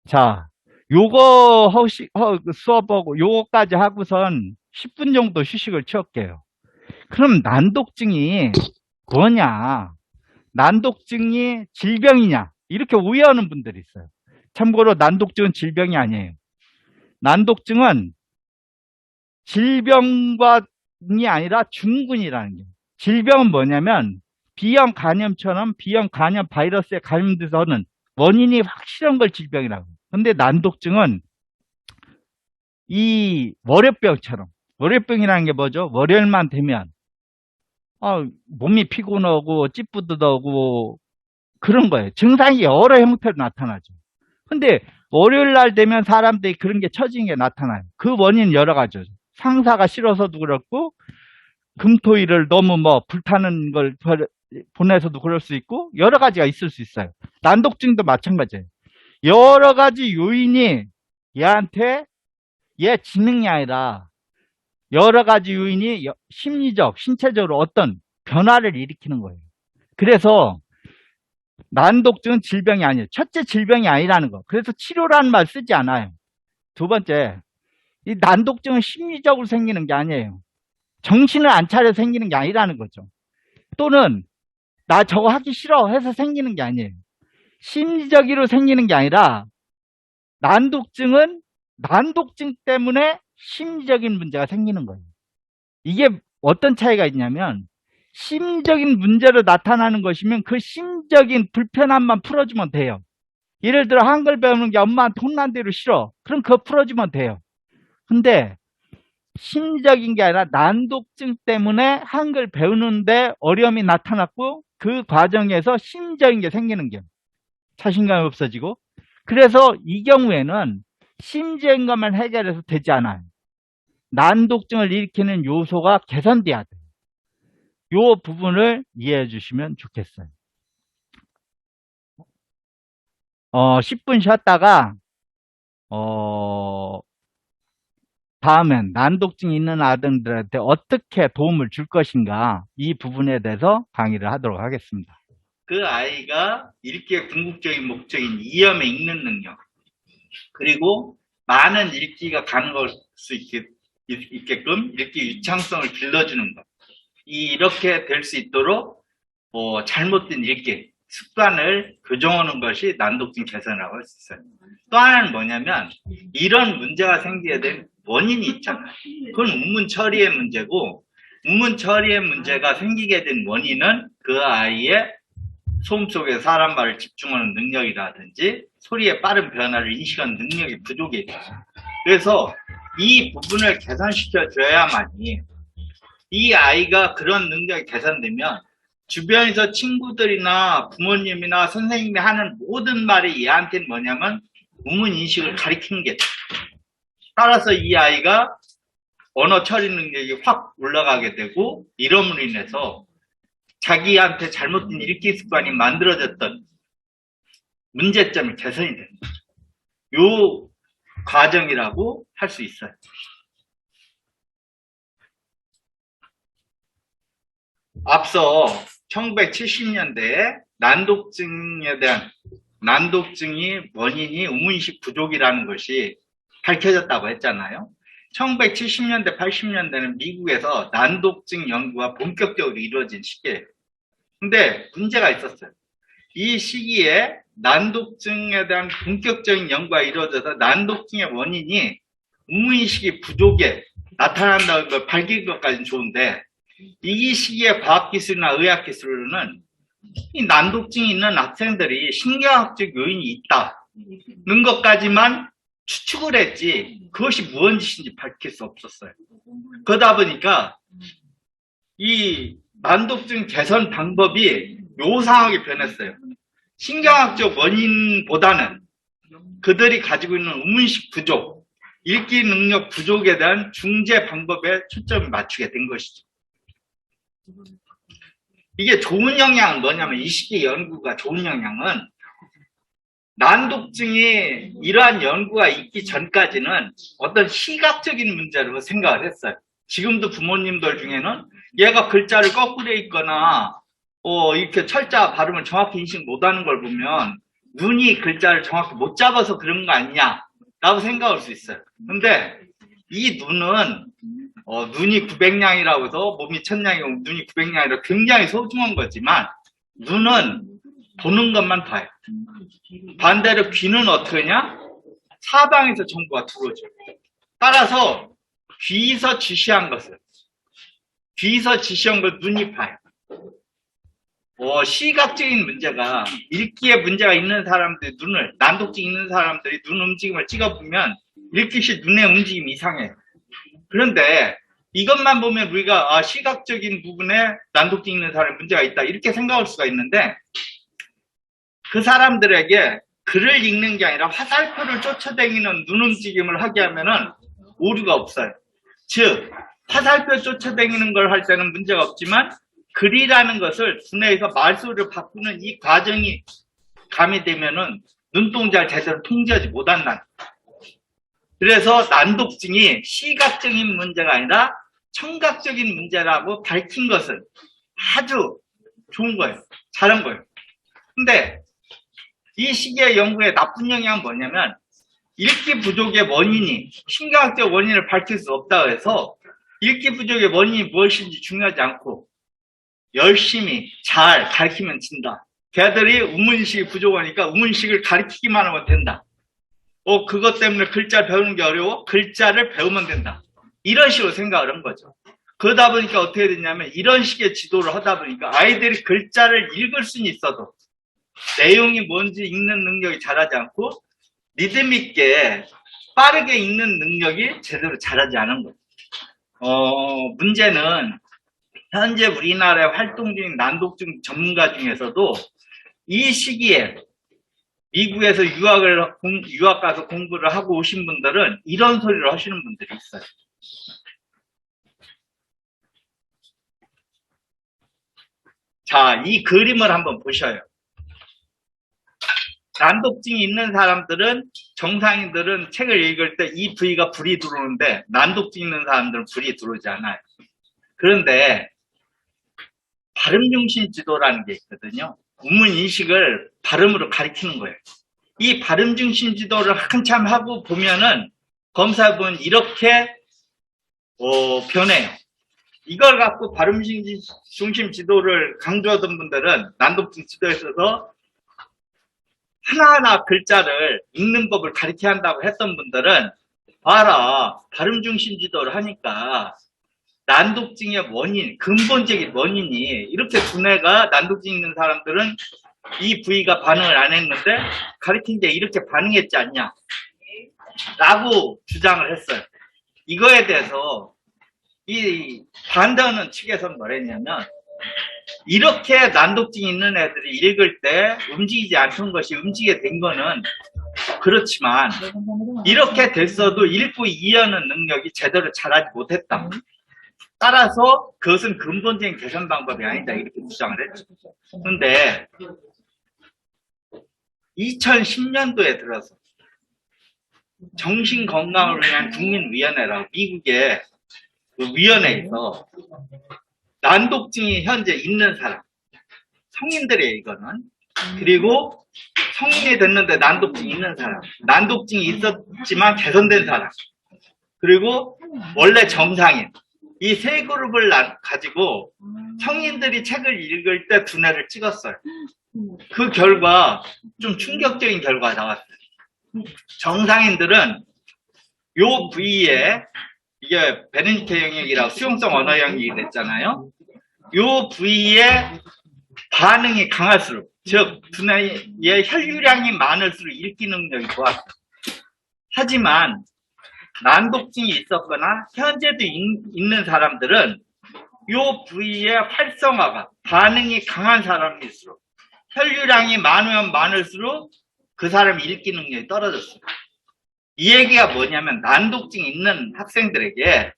자, 요거 수업하고 요거까지 하고선 10분 정도 휴식을 취할게요. 그럼 난독증이 뭐냐? 난독증이 질병이냐? 이렇게 오해하는 분들이 있어요. 참고로 난독증은 질병이 아니에요. 난독증은 질병이 아니라 중군이라는 게. 질병은 뭐냐면 B형 간염처럼 B형 간염 바이러스에 감염돼서는 원인이 확실한 걸 질병이라고. 근데 난독증은 이 월요병처럼, 월요병이라는 게 뭐죠? 월요일만 되면 몸이 피곤하고 찌뿌드하고 그런 거예요. 증상이 여러 형태로 나타나죠. 근데 월요일 날 되면 사람들이 그런 게 처지는 게 나타나요. 그 원인 여러 가지죠. 상사가 싫어서도 그렇고 금토일을 너무 불타는 걸 보내서도 그럴 수 있고 여러 가지가 있을 수 있어요. 난독증도 마찬가지예요. 여러 가지 요인이 얘한테 얘 지능이 아니라 여러 가지 요인이 심리적, 신체적으로 어떤 변화를 일으키는 거예요. 그래서 난독증은 질병이 아니에요. 첫째, 질병이 아니라는 거. 그래서 치료라는 말 쓰지 않아요. 두 번째, 이 난독증은 심리적으로 생기는 게 아니에요. 정신을 안 차려 생기는 게 아니라는 거죠. 또는 나 저거 하기 싫어 해서 생기는 게 아니에요. 심리적으로 생기는 게 아니라 난독증은 난독증 때문에 심리적인 문제가 생기는 거예요. 이게 어떤 차이가 있냐면 심리적인 문제로 나타나는 것이면 그 심적인 불편함만 풀어주면 돼요. 예를 들어 한글 배우는 게 엄마한테 혼난 대로 싫어. 그럼 그거 풀어주면 돼요. 근데 심리적인 게 아니라 난독증 때문에 한글 배우는데 어려움이 나타났고 그 과정에서 심적인 게 생기는 거예요. 자신감이 없어지고. 그래서 이 경우에는 심적인 것만 해결해서 되지 않아요. 난독증을 일으키는 요소가 개선돼야 돼요. 이 부분을 이해해 주시면 좋겠어요. 10분 쉬었다가 다음엔 난독증이 있는 아동들한테 어떻게 도움을 줄 것인가 이 부분에 대해서 강의를 하도록 하겠습니다. 그 아이가 읽기의 궁극적인 목적인 이염에 읽는 능력 그리고 많은 읽기가 가능할 수 있게끔 읽기 유창성을 길러주는 것 이렇게 될 수 있도록 잘못된 읽기 습관을 교정하는 것이 난독증 개선이라고 할 수 있어요. 또 하나는 뭐냐면 이런 문제가 생기게 된 원인이 있잖아요. 그건 우문 처리의 문제고 우문 처리의 문제가 생기게 된 원인은 그 아이의 소음 속에 사람 말을 집중하는 능력이라든지 소리의 빠른 변화를 인식하는 능력이 부족해 있어요. 그래서 이 부분을 개선시켜 줘야만이 이 아이가 그런 능력이 개선되면 주변에서 친구들이나 부모님이나 선생님이 하는 모든 말이 얘한테는 뭐냐면 우문 인식을 가리키는 게 따라서 이 아이가 언어 처리 능력이 확 올라가게 되고 이름으로 인해서 자기한테 잘못된 읽기 습관이 만들어졌던 문제점이 개선이 되는 거죠. 요 과정이라고 할 수 있어요. 앞서 1970년대에 난독증에 대한 난독증이 원인이 우문식 부족이라는 것이 밝혀졌다고 했잖아요. 1970년대, 80년대는 미국에서 난독증 연구가 본격적으로 이루어진 시기예요. 근데 문제가 있었어요. 이 시기에 난독증에 대한 본격적인 연구가 이루어져서 난독증의 원인이 우문식이 부족에 나타난다는 걸 밝힌 것까지는 좋은데, 이 시기의 과학기술이나 의학기술로는 이 난독증이 있는 학생들이 신경학적 요인이 있다는 것까지만 추측을 했지 그것이 무언 짓인지 밝힐 수 없었어요. 그러다 보니까 이 난독증 개선 방법이 요상하게 변했어요. 신경학적 원인보다는 그들이 가지고 있는 우문식 부족, 읽기 능력 부족에 대한 중재 방법에 초점을 맞추게 된 것이죠. 이게 좋은 영향은 뭐냐면, 이 시기 연구가 좋은 영향은 난독증이 이러한 연구가 있기 전까지는 어떤 시각적인 문제로 생각을 했어요. 지금도 부모님들 중에는 얘가 글자를 거꾸로 읽거나 이렇게 철자 발음을 정확히 인식 못하는 걸 보면 눈이 글자를 정확히 못 잡아서 그런 거 아니냐 라고 생각할 수 있어요. 근데 이 눈은 눈이 900냥이라고 해서 몸이 1000냥이고 눈이 900냥이라 굉장히 소중한 거지만, 눈은 보는 것만 봐요. 반대로 귀는 어떻게 하냐? 사방에서 정보가 들어오죠. 따라서 귀에서 지시한 것을 눈이 봐요. 시각적인 문제가, 읽기에 문제가 있는 사람들이 난독증 있는 사람들이 눈 움직임을 찍어보면 읽기시 눈의 움직임이 이상해요. 그런데 이것만 보면 우리가 시각적인 부분에 난독증 있는 사람이 문제가 있다 이렇게 생각할 수가 있는데, 그 사람들에게 글을 읽는 게 아니라 화살표를 쫓아다니는 눈 움직임을 하게 하면은 오류가 없어요. 즉 화살표 쫓아다니는 걸 할 때는 문제가 없지만, 글이라는 것을 두뇌에서 말소리를 바꾸는 이 과정이 가미되면은 눈동자를 제대로 통제하지 못한다는 거예요. 그래서 난독증이 시각적인 문제가 아니라 청각적인 문제라고 밝힌 것은 아주 좋은 거예요. 잘한 거예요. 근데 이 시기의 연구의 나쁜 영향은 뭐냐면, 읽기 부족의 원인이 신경학적 원인을 밝힐 수 없다고 해서 읽기 부족의 원인이 무엇인지 중요하지 않고 열심히 잘 가르치면 진다. 걔들이 우문식이 부족하니까 우문식을 가르치기만 하면 된다. 그것 때문에 글자 배우는 게 어려워? 글자를 배우면 된다. 이런 식으로 생각을 한 거죠. 그러다 보니까 어떻게 됐냐면, 이런 식의 지도를 하다 보니까 아이들이 글자를 읽을 수는 있어도 내용이 뭔지 읽는 능력이 자라지 않고 리듬 있게 빠르게 읽는 능력이 제대로 자라지 않은 거죠. 문제는 현재 우리나라에 활동 중인 난독증 전문가 중에서도 이 시기에 미국에서 유학 가서 공부를 하고 오신 분들은 이런 소리를 하시는 분들이 있어요. 자, 이 그림을 한번 보셔요. 난독증이 있는 사람들은, 정상인들은 책을 읽을 때 이 부위가 불이 들어오는데, 난독증 있는 사람들은 불이 들어오지 않아요. 그런데 발음중심 지도라는 게 있거든요. 우문인식을 발음으로 가리키는 거예요. 이 발음중심 지도를 한참 하고 보면은, 검사해보면 이렇게 변해요. 이걸 갖고 발음중심 지도를 강조하던 분들은, 난독증 지도에 있어서 하나하나 글자를 읽는 법을 가르쳐야 한다고 했던 분들은, 봐라, 발음중심 지도를 하니까 난독증의 원인, 근본적인 원인이, 이렇게 두뇌가 난독증 있는 사람들은 이 부위가 반응을 안 했는데 가르친 게 이렇게 반응했지 않냐 라고 주장을 했어요. 이거에 대해서 이 반대하는 측에서는 뭐랬냐면, 이렇게 난독증이 있는 애들이 읽을 때 움직이지 않던 것이 움직이게 된 거는 그렇지만, 이렇게 됐어도 읽고 이해하는 능력이 제대로 자라지 못했다. 따라서 그것은 근본적인 개선 방법이 아니다, 이렇게 주장을 했죠. 그런데 2010년도에 들어서 정신건강을 위한 국민위원회라고 미국의 그 위원회에서 난독증이 현재 있는 사람, 성인들의 이거는, 그리고 성인이 됐는데 난독증이 있는 사람, 난독증이 있었지만 개선된 사람, 그리고 원래 정상인, 이 세 그룹을 가지고 성인들이 책을 읽을 때 두뇌를 찍었어요. 그 결과 좀 충격적인 결과가 나왔어요. 정상인들은 요 부위에, 이게 베네디트 영역이라고 수용성 언어 영역이 됐잖아요. 요 부위에 반응이 강할수록, 즉 두뇌의 혈류량이 많을수록 읽기 능력이 좋았어요. 하지만 난독증이 있었거나 현재도 있는 사람들은 요 부위의 활성화가, 반응이 강한 사람일수록, 혈류량이 많으면 많을수록 그 사람의 읽기 능력이 떨어졌어요. 이 얘기가 뭐냐면, 난독증이 있는 학생들에게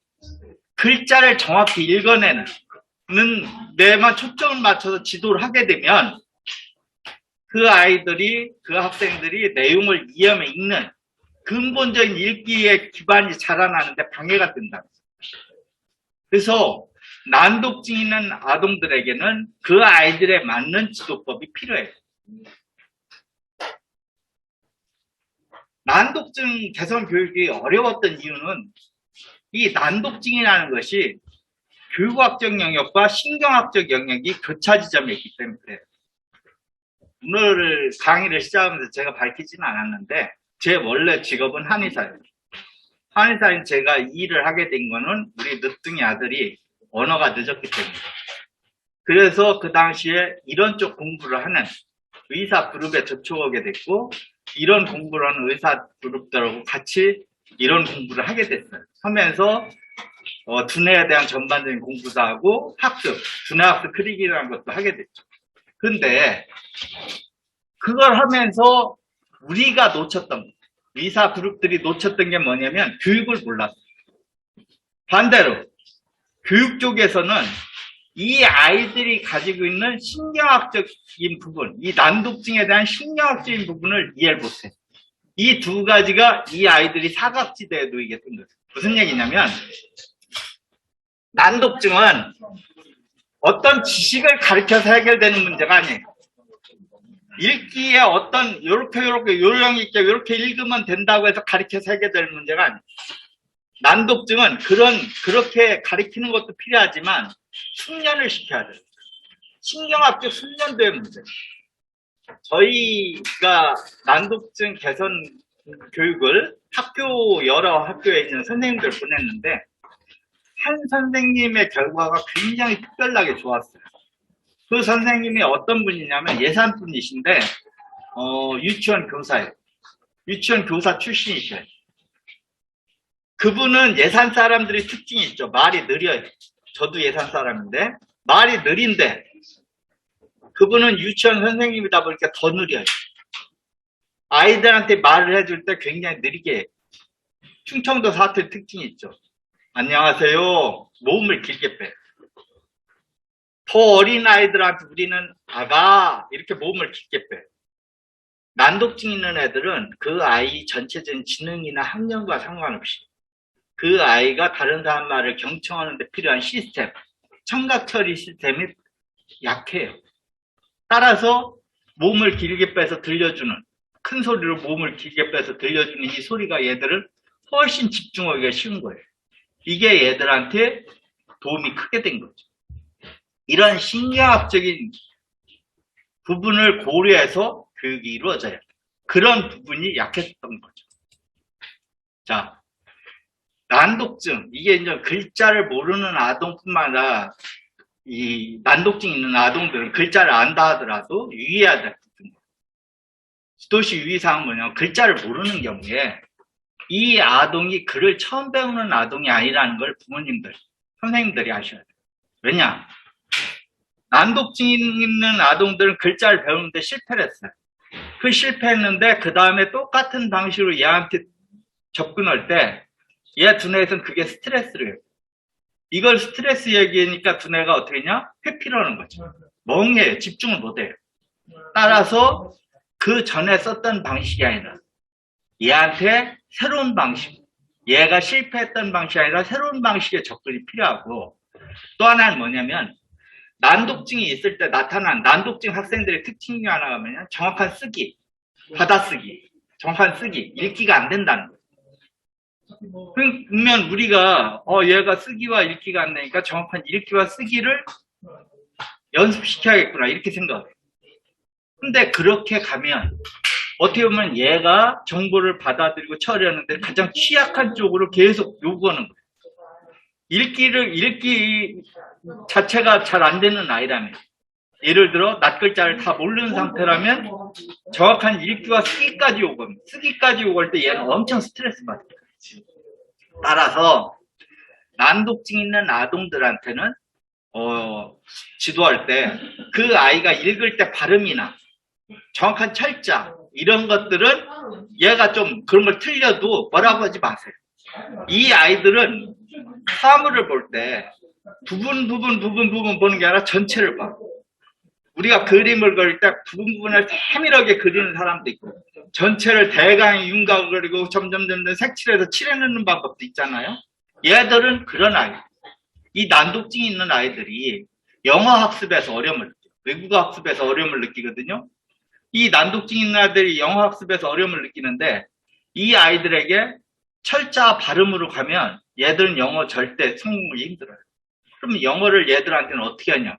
글자를 정확히 읽어내는 데만 초점을 맞춰서 지도를 하게 되면 그 아이들이, 그 학생들이 내용을 이해하며 읽는 근본적인 읽기의 기반이 자라나는데 방해가 된다. 그래서 난독증 있는 아동들에게는 그 아이들에 맞는 지도법이 필요해요. 난독증 개선 교육이 어려웠던 이유는 이 난독증이라는 것이 교육학적 영역과 신경학적 영역이 교차 지점에 있기 때문에 그래요. 오늘 강의를 시작하면서 제가 밝히지는 않았는데 제 원래 직업은 한의사예요. 한의사인 제가 이 일을 하게 된 거는 우리 늦둥이 아들이 언어가 늦었기 때문에. 그래서 그 당시에 이런 쪽 공부를 하는 의사 그룹에 접촉하게 됐고, 이런 공부를 하는 의사 그룹들하고 같이 이런 공부를 하게 됐어요. 하면서 두뇌에 대한 전반적인 공부도 하고 학습, 두뇌학습 크리기라는 것도 하게 됐죠. 근데 그걸 하면서 우리가 놓쳤던, 의사 그룹들이 놓쳤던 게 뭐냐면 교육을 몰랐어요. 반대로 교육 쪽에서는 이 아이들이 가지고 있는 신경학적인 부분, 이 난독증에 대한 신경학적인 부분을 이해를 못해요. 이 두 가지가 이 아이들이 사각지대에 놓이게 된 거예요. 무슨 얘기냐면, 난독증은 어떤 지식을 가르쳐서 해결되는 문제가 아니에요. 읽기에 어떤 요렇게 요령 있게 요렇게 읽으면 된다고 해서 가르쳐서 해결될 문제가 아니에요. 난독증은 그렇게 가르치는 것도 필요하지만 숙련을 시켜야 돼요. 신경학적 숙련도의 문제. 저희가 난독증 개선 교육을 여러 학교에 있는 선생님들 보냈는데 한 선생님의 결과가 굉장히 특별하게 좋았어요. 그 선생님이 어떤 분이냐면 예산분이신데 유치원 교사예요. 유치원 교사 출신이셔요. 그분은 예산 사람들이 특징이 있죠. 말이 느려요. 저도 예산 사람인데 말이 느린데 그분은 유치원 선생님이다 보니까 더 느려요. 아이들한테 말을 해줄 때 굉장히 느리게 해요. 충청도 사투리 특징이 있죠. 안녕하세요. 모음을 길게 빼요. 더 어린 아이들한테 우리는 아가 이렇게 모음을 길게 빼요. 난독증 있는 애들은 그 아이 전체적인 지능이나 학년과 상관없이 그 아이가 다른 사람 말을 경청하는 데 필요한 시스템, 청각 처리 시스템이 약해요. 따라서 몸을 길게 빼서 들려주는, 큰 소리로 몸을 길게 빼서 들려주는 이 소리가 얘들을 훨씬 집중하기가 쉬운 거예요. 이게 얘들한테 도움이 크게 된 거죠. 이런 신경학적인 부분을 고려해서 교육이 이루어져요. 그런 부분이 약했던 거죠. 자, 난독증, 이게 이제 글자를 모르는 아동뿐만 아니라 이 난독증 있는 아동들은 글자를 안다 하더라도 유의해야 될 부분이에요. 지도시 유의사항은 뭐냐면 글자를 모르는 경우에 이 아동이 글을 처음 배우는 아동이 아니라는 걸 부모님들, 선생님들이 아셔야 돼요. 왜냐? 난독증 있는 아동들은 글자를 배우는데 실패를 했어요. 그 실패했는데 그 다음에 똑같은 방식으로 얘한테 접근할 때 얘 두뇌에서는 그게 스트레스를 해요. 이걸 스트레스 얘기하니까 두뇌가 어떻게 했냐? 회피를 하는 거죠. 멍해요. 집중을 못해요. 따라서 그 전에 썼던 방식이 아니라 얘한테 새로운 방식, 얘가 실패했던 방식이 아니라 새로운 방식의 접근이 필요하고, 또 하나는 뭐냐면 난독증이 있을 때 나타난 난독증 학생들의 특징 중에 하나가 뭐냐면 정확한 쓰기, 받아쓰기, 정확한 쓰기, 읽기가 안 된다는 거예요. 그러면 우리가 얘가 쓰기와 읽기가 안 되니까 정확한 읽기와 쓰기를 연습시켜야겠구나 이렇게 생각해요. 근데 그렇게 가면 어떻게 보면 얘가 정보를 받아들이고 처리하는데 가장 취약한 쪽으로 계속 요구하는 거예요. 읽기 자체가 잘 안 되는 아이라면, 예를 들어 낱글자를 다 모르는 상태라면 정확한 읽기와 쓰기까지 요구합니다. 쓰기까지 요구할 때 얘는 엄청 스트레스 받아요. 따라서 난독증 있는 아동들한테는 지도할 때 그 아이가 읽을 때 발음이나 정확한 철자 이런 것들은 얘가 좀 그런 걸 틀려도 뭐라고 하지 마세요. 이 아이들은 사물을 볼 때 부분 보는 게 아니라 전체를 봐. 우리가 그림을 그릴 때 부분을 세밀하게 그리는 사람도 있고 전체를 대강의 윤곽을 그리고 점점 색칠해서 칠해내는 방법도 있잖아요. 얘들은 그런 아이. 이 난독증이 있는 아이들이 영어 학습에서 어려움을 느껴요. 외국어 학습에서 어려움을 느끼거든요. 이 난독증 있는 아이들이 영어 학습에서 어려움을 느끼는데 이 아이들에게 철자 발음으로 가면 얘들은 영어 절대 성공하기 힘들어요. 그럼 영어를 얘들한테는 어떻게 하냐?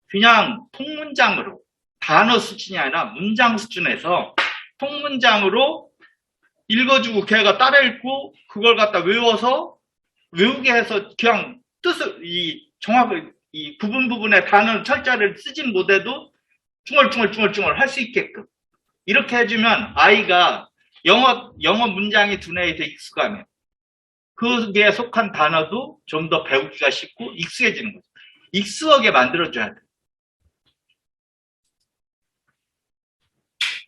그냥 통문장으로 단어 수준이 아니라 문장 수준에서 통문장으로 읽어주고 걔가 따라 읽고 그걸 갖다 외워서 외우게 해서 그냥 뜻을 정확하게 이 부분의 단어 철자를 쓰진 못해도 중얼중얼 할 수 있게끔 이렇게 해주면 아이가 영어 문장이 두뇌에 더 익숙하면 그게 속한 단어도 좀 더 배우기가 쉽고 익숙해지는 거죠. 익숙하게 만들어줘야 돼.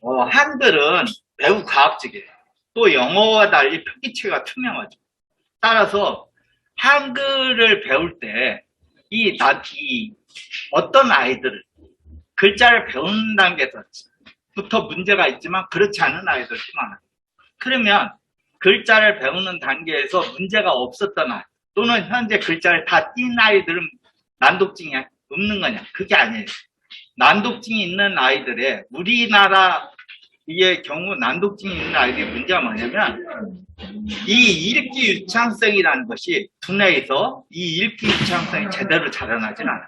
한글은 매우 과학적이에요. 또 영어와 달리 표기체가 투명하죠. 따라서 한글을 배울 때 어떤 아이들을 글자를 배우는 단계에서부터 문제가 있지만 그렇지 않은 아이들도 많아요. 그러면 글자를 배우는 단계에서 문제가 없었던 아이 또는 현재 글자를 다 띈 아이들은 난독증이 없는 거냐? 그게 아니에요. 난독증이 있는 아이들의 우리나라의 경우 난독증이 있는 아이들의 문제가 뭐냐면 이 읽기 유창성이라는 것이 두뇌에서 이 읽기 유창성이 제대로 자라나진 않아요.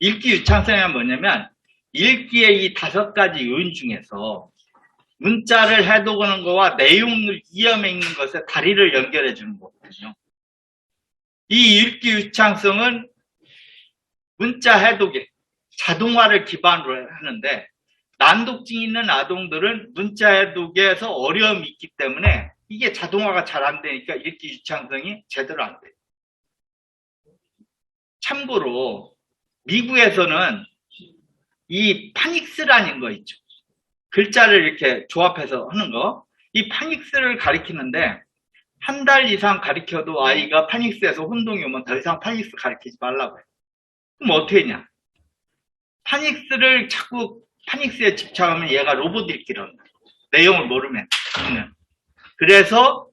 읽기 유창성이 뭐냐면 읽기의 이 5가지 요인 중에서 문자를 해독하는 것과 내용을 이해하며 읽는 것에 다리를 연결해 주는 거거든요. 이 읽기 유창성은 문자 해독에 자동화를 기반으로 하는데 난독증이 있는 아동들은 문자 해독에서 어려움이 있기 때문에 이게 자동화가 잘 안 되니까 읽기 유창성이 제대로 안 돼요. 참고로 미국에서는 이 파닉스라는 거 있죠. 글자를 이렇게 조합해서 하는 거. 이 파닉스를 가리키는데 한 달 이상 가리켜도 아이가 파닉스에서 혼동이 오면 더 이상 파닉스 가리키지 말라고 해요. 그럼 어떻게 했냐? 파닉스를 자꾸 파닉스에 집착하면 얘가 로봇 읽기를 한다. 내용을 모르면. 그래서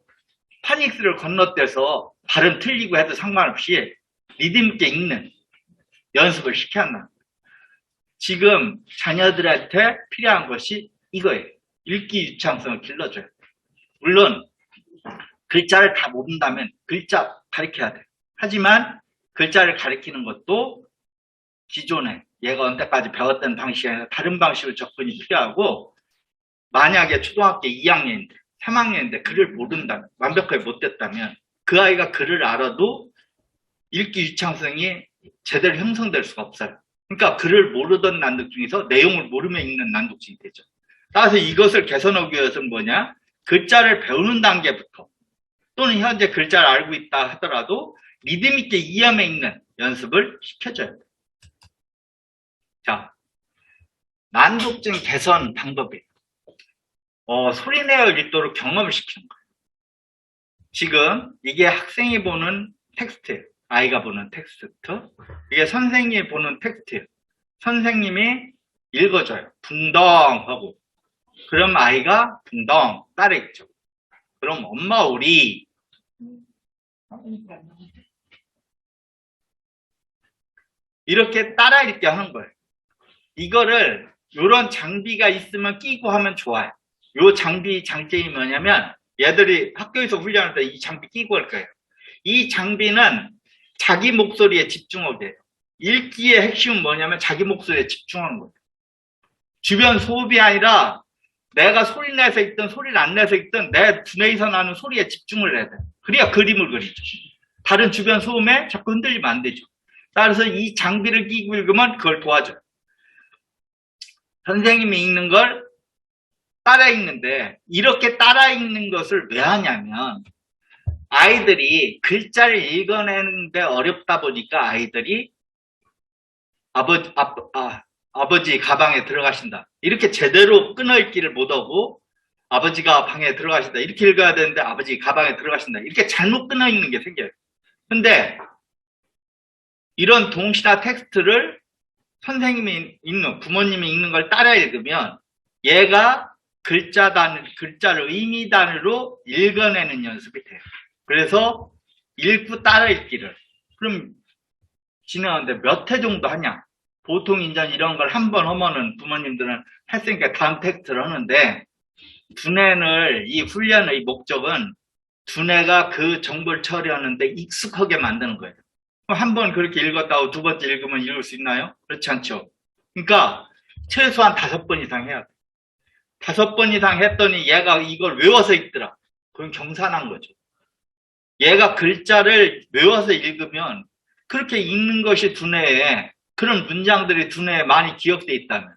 파닉스를 건너뛰어서 발음 틀리고 해도 상관없이 리듬 있게 읽는 연습을 시켜야 한다. 지금 자녀들한테 필요한 것이 이거예요. 읽기 유창성을 길러줘요. 물론 글자를 다 모른다면 글자 가르쳐야 돼요. 하지만 글자를 가르치는 것도 기존에 얘가 언제까지 배웠던 방식이 아니라 다른 방식으로 접근이 필요하고 만약에 초등학교 2학년인데 3학년인데 글을 모른다, 완벽하게 못됐다면 그 아이가 글을 알아도 읽기 유창성이 제대로 형성될 수가 없어요. 그러니까 글을 모르던 난독증에서 내용을 모르며 읽는 난독증이 되죠. 따라서 이것을 개선하기 위해서는 뭐냐? 글자를 배우는 단계부터 또는 현재 글자를 알고 있다 하더라도 리듬 있게 이해하며 읽는 연습을 시켜줘야 돼요. 자, 난독증 개선 방법이에요. 소리내어 읽도록 경험을 시키는 거예요. 지금 이게 학생이 보는 텍스트예요. 아이가 보는 텍스트. 이게 선생님이 보는 텍스트예요. 선생님이 읽어줘요. 붕덩 하고. 그럼 아이가 붕덩 따라 읽죠. 그럼 엄마 우리 이렇게 따라 읽게 하는 거예요. 이거를 요런 장비가 있으면 끼고 하면 좋아요. 요 장비 장점이 뭐냐면 얘들이 학교에서 훈련할 때 이 장비 끼고 할 거예요. 이 장비는 자기 목소리에 집중하게 돼요. 읽기의 핵심은 뭐냐면 자기 목소리에 집중하는 거예요. 주변 소음이 아니라 내가 소리 내서 읽든 소리를 안 내서 읽든 내 두뇌에서 나는 소리에 집중을 해야 돼요. 그래야 그림을 그리죠. 다른 주변 소음에 자꾸 흔들리면 안 되죠. 따라서 이 장비를 끼고 읽으면 그걸 도와줘요. 선생님이 읽는 걸 따라 읽는데 이렇게 따라 읽는 것을 왜 하냐면 아이들이 글자를 읽어내는데 어렵다 보니까 아이들이 아버지 가방에 들어가신다. 이렇게 제대로 끊어읽기를 못하고 아버지가 방에 들어가신다. 이렇게 읽어야 되는데 아버지 가방에 들어가신다. 이렇게 잘못 끊어읽는 게 생겨요. 근데 이런 동시나 텍스트를 선생님이 읽는, 부모님이 읽는 걸 따라 읽으면 얘가 글자를 의미 단위로 읽어내는 연습이 돼요. 그래서 읽고 따라 읽기를. 그럼 진행하는데 몇 회 정도 하냐? 보통 인전 이런 걸 한 번 하면은 부모님들은 했으니까 다음 텍스트를 하는데 두뇌를 이 훈련의 목적은 두뇌가 그 정보를 처리하는데 익숙하게 만드는 거예요. 한 번 그렇게 읽었다고 두 번째 읽으면 읽을 수 있나요? 그렇지 않죠. 그러니까 최소한 5번 이상 해야 돼. 5번 이상 했더니 얘가 이걸 외워서 읽더라. 그건 경산한 거죠. 얘가 글자를 외워서 읽으면 그렇게 읽는 것이 두뇌에 그런 문장들이 두뇌에 많이 기억돼 있다면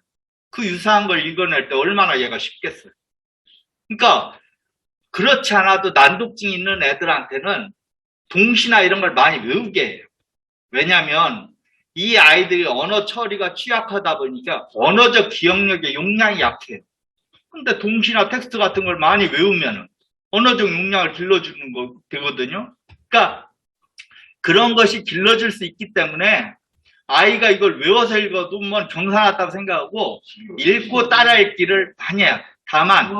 그 유사한 걸 읽어낼 때 얼마나 얘가 쉽겠어요. 그러니까 그렇지 않아도 난독증이 있는 애들한테는 동시나 이런 걸 많이 외우게 해요. 왜냐하면 이 아이들이 언어 처리가 취약하다 보니까 언어적 기억력의 용량이 약해요. 근데 동시나 텍스트 같은 걸 많이 외우면 언어적 용량을 길러주는 거 되거든요. 그러니까 그런 것이 길러질 수 있기 때문에 아이가 이걸 외워서 읽어도 뭐 경사났다고 생각하고 읽고 따라 읽기를 많이 해요. 다만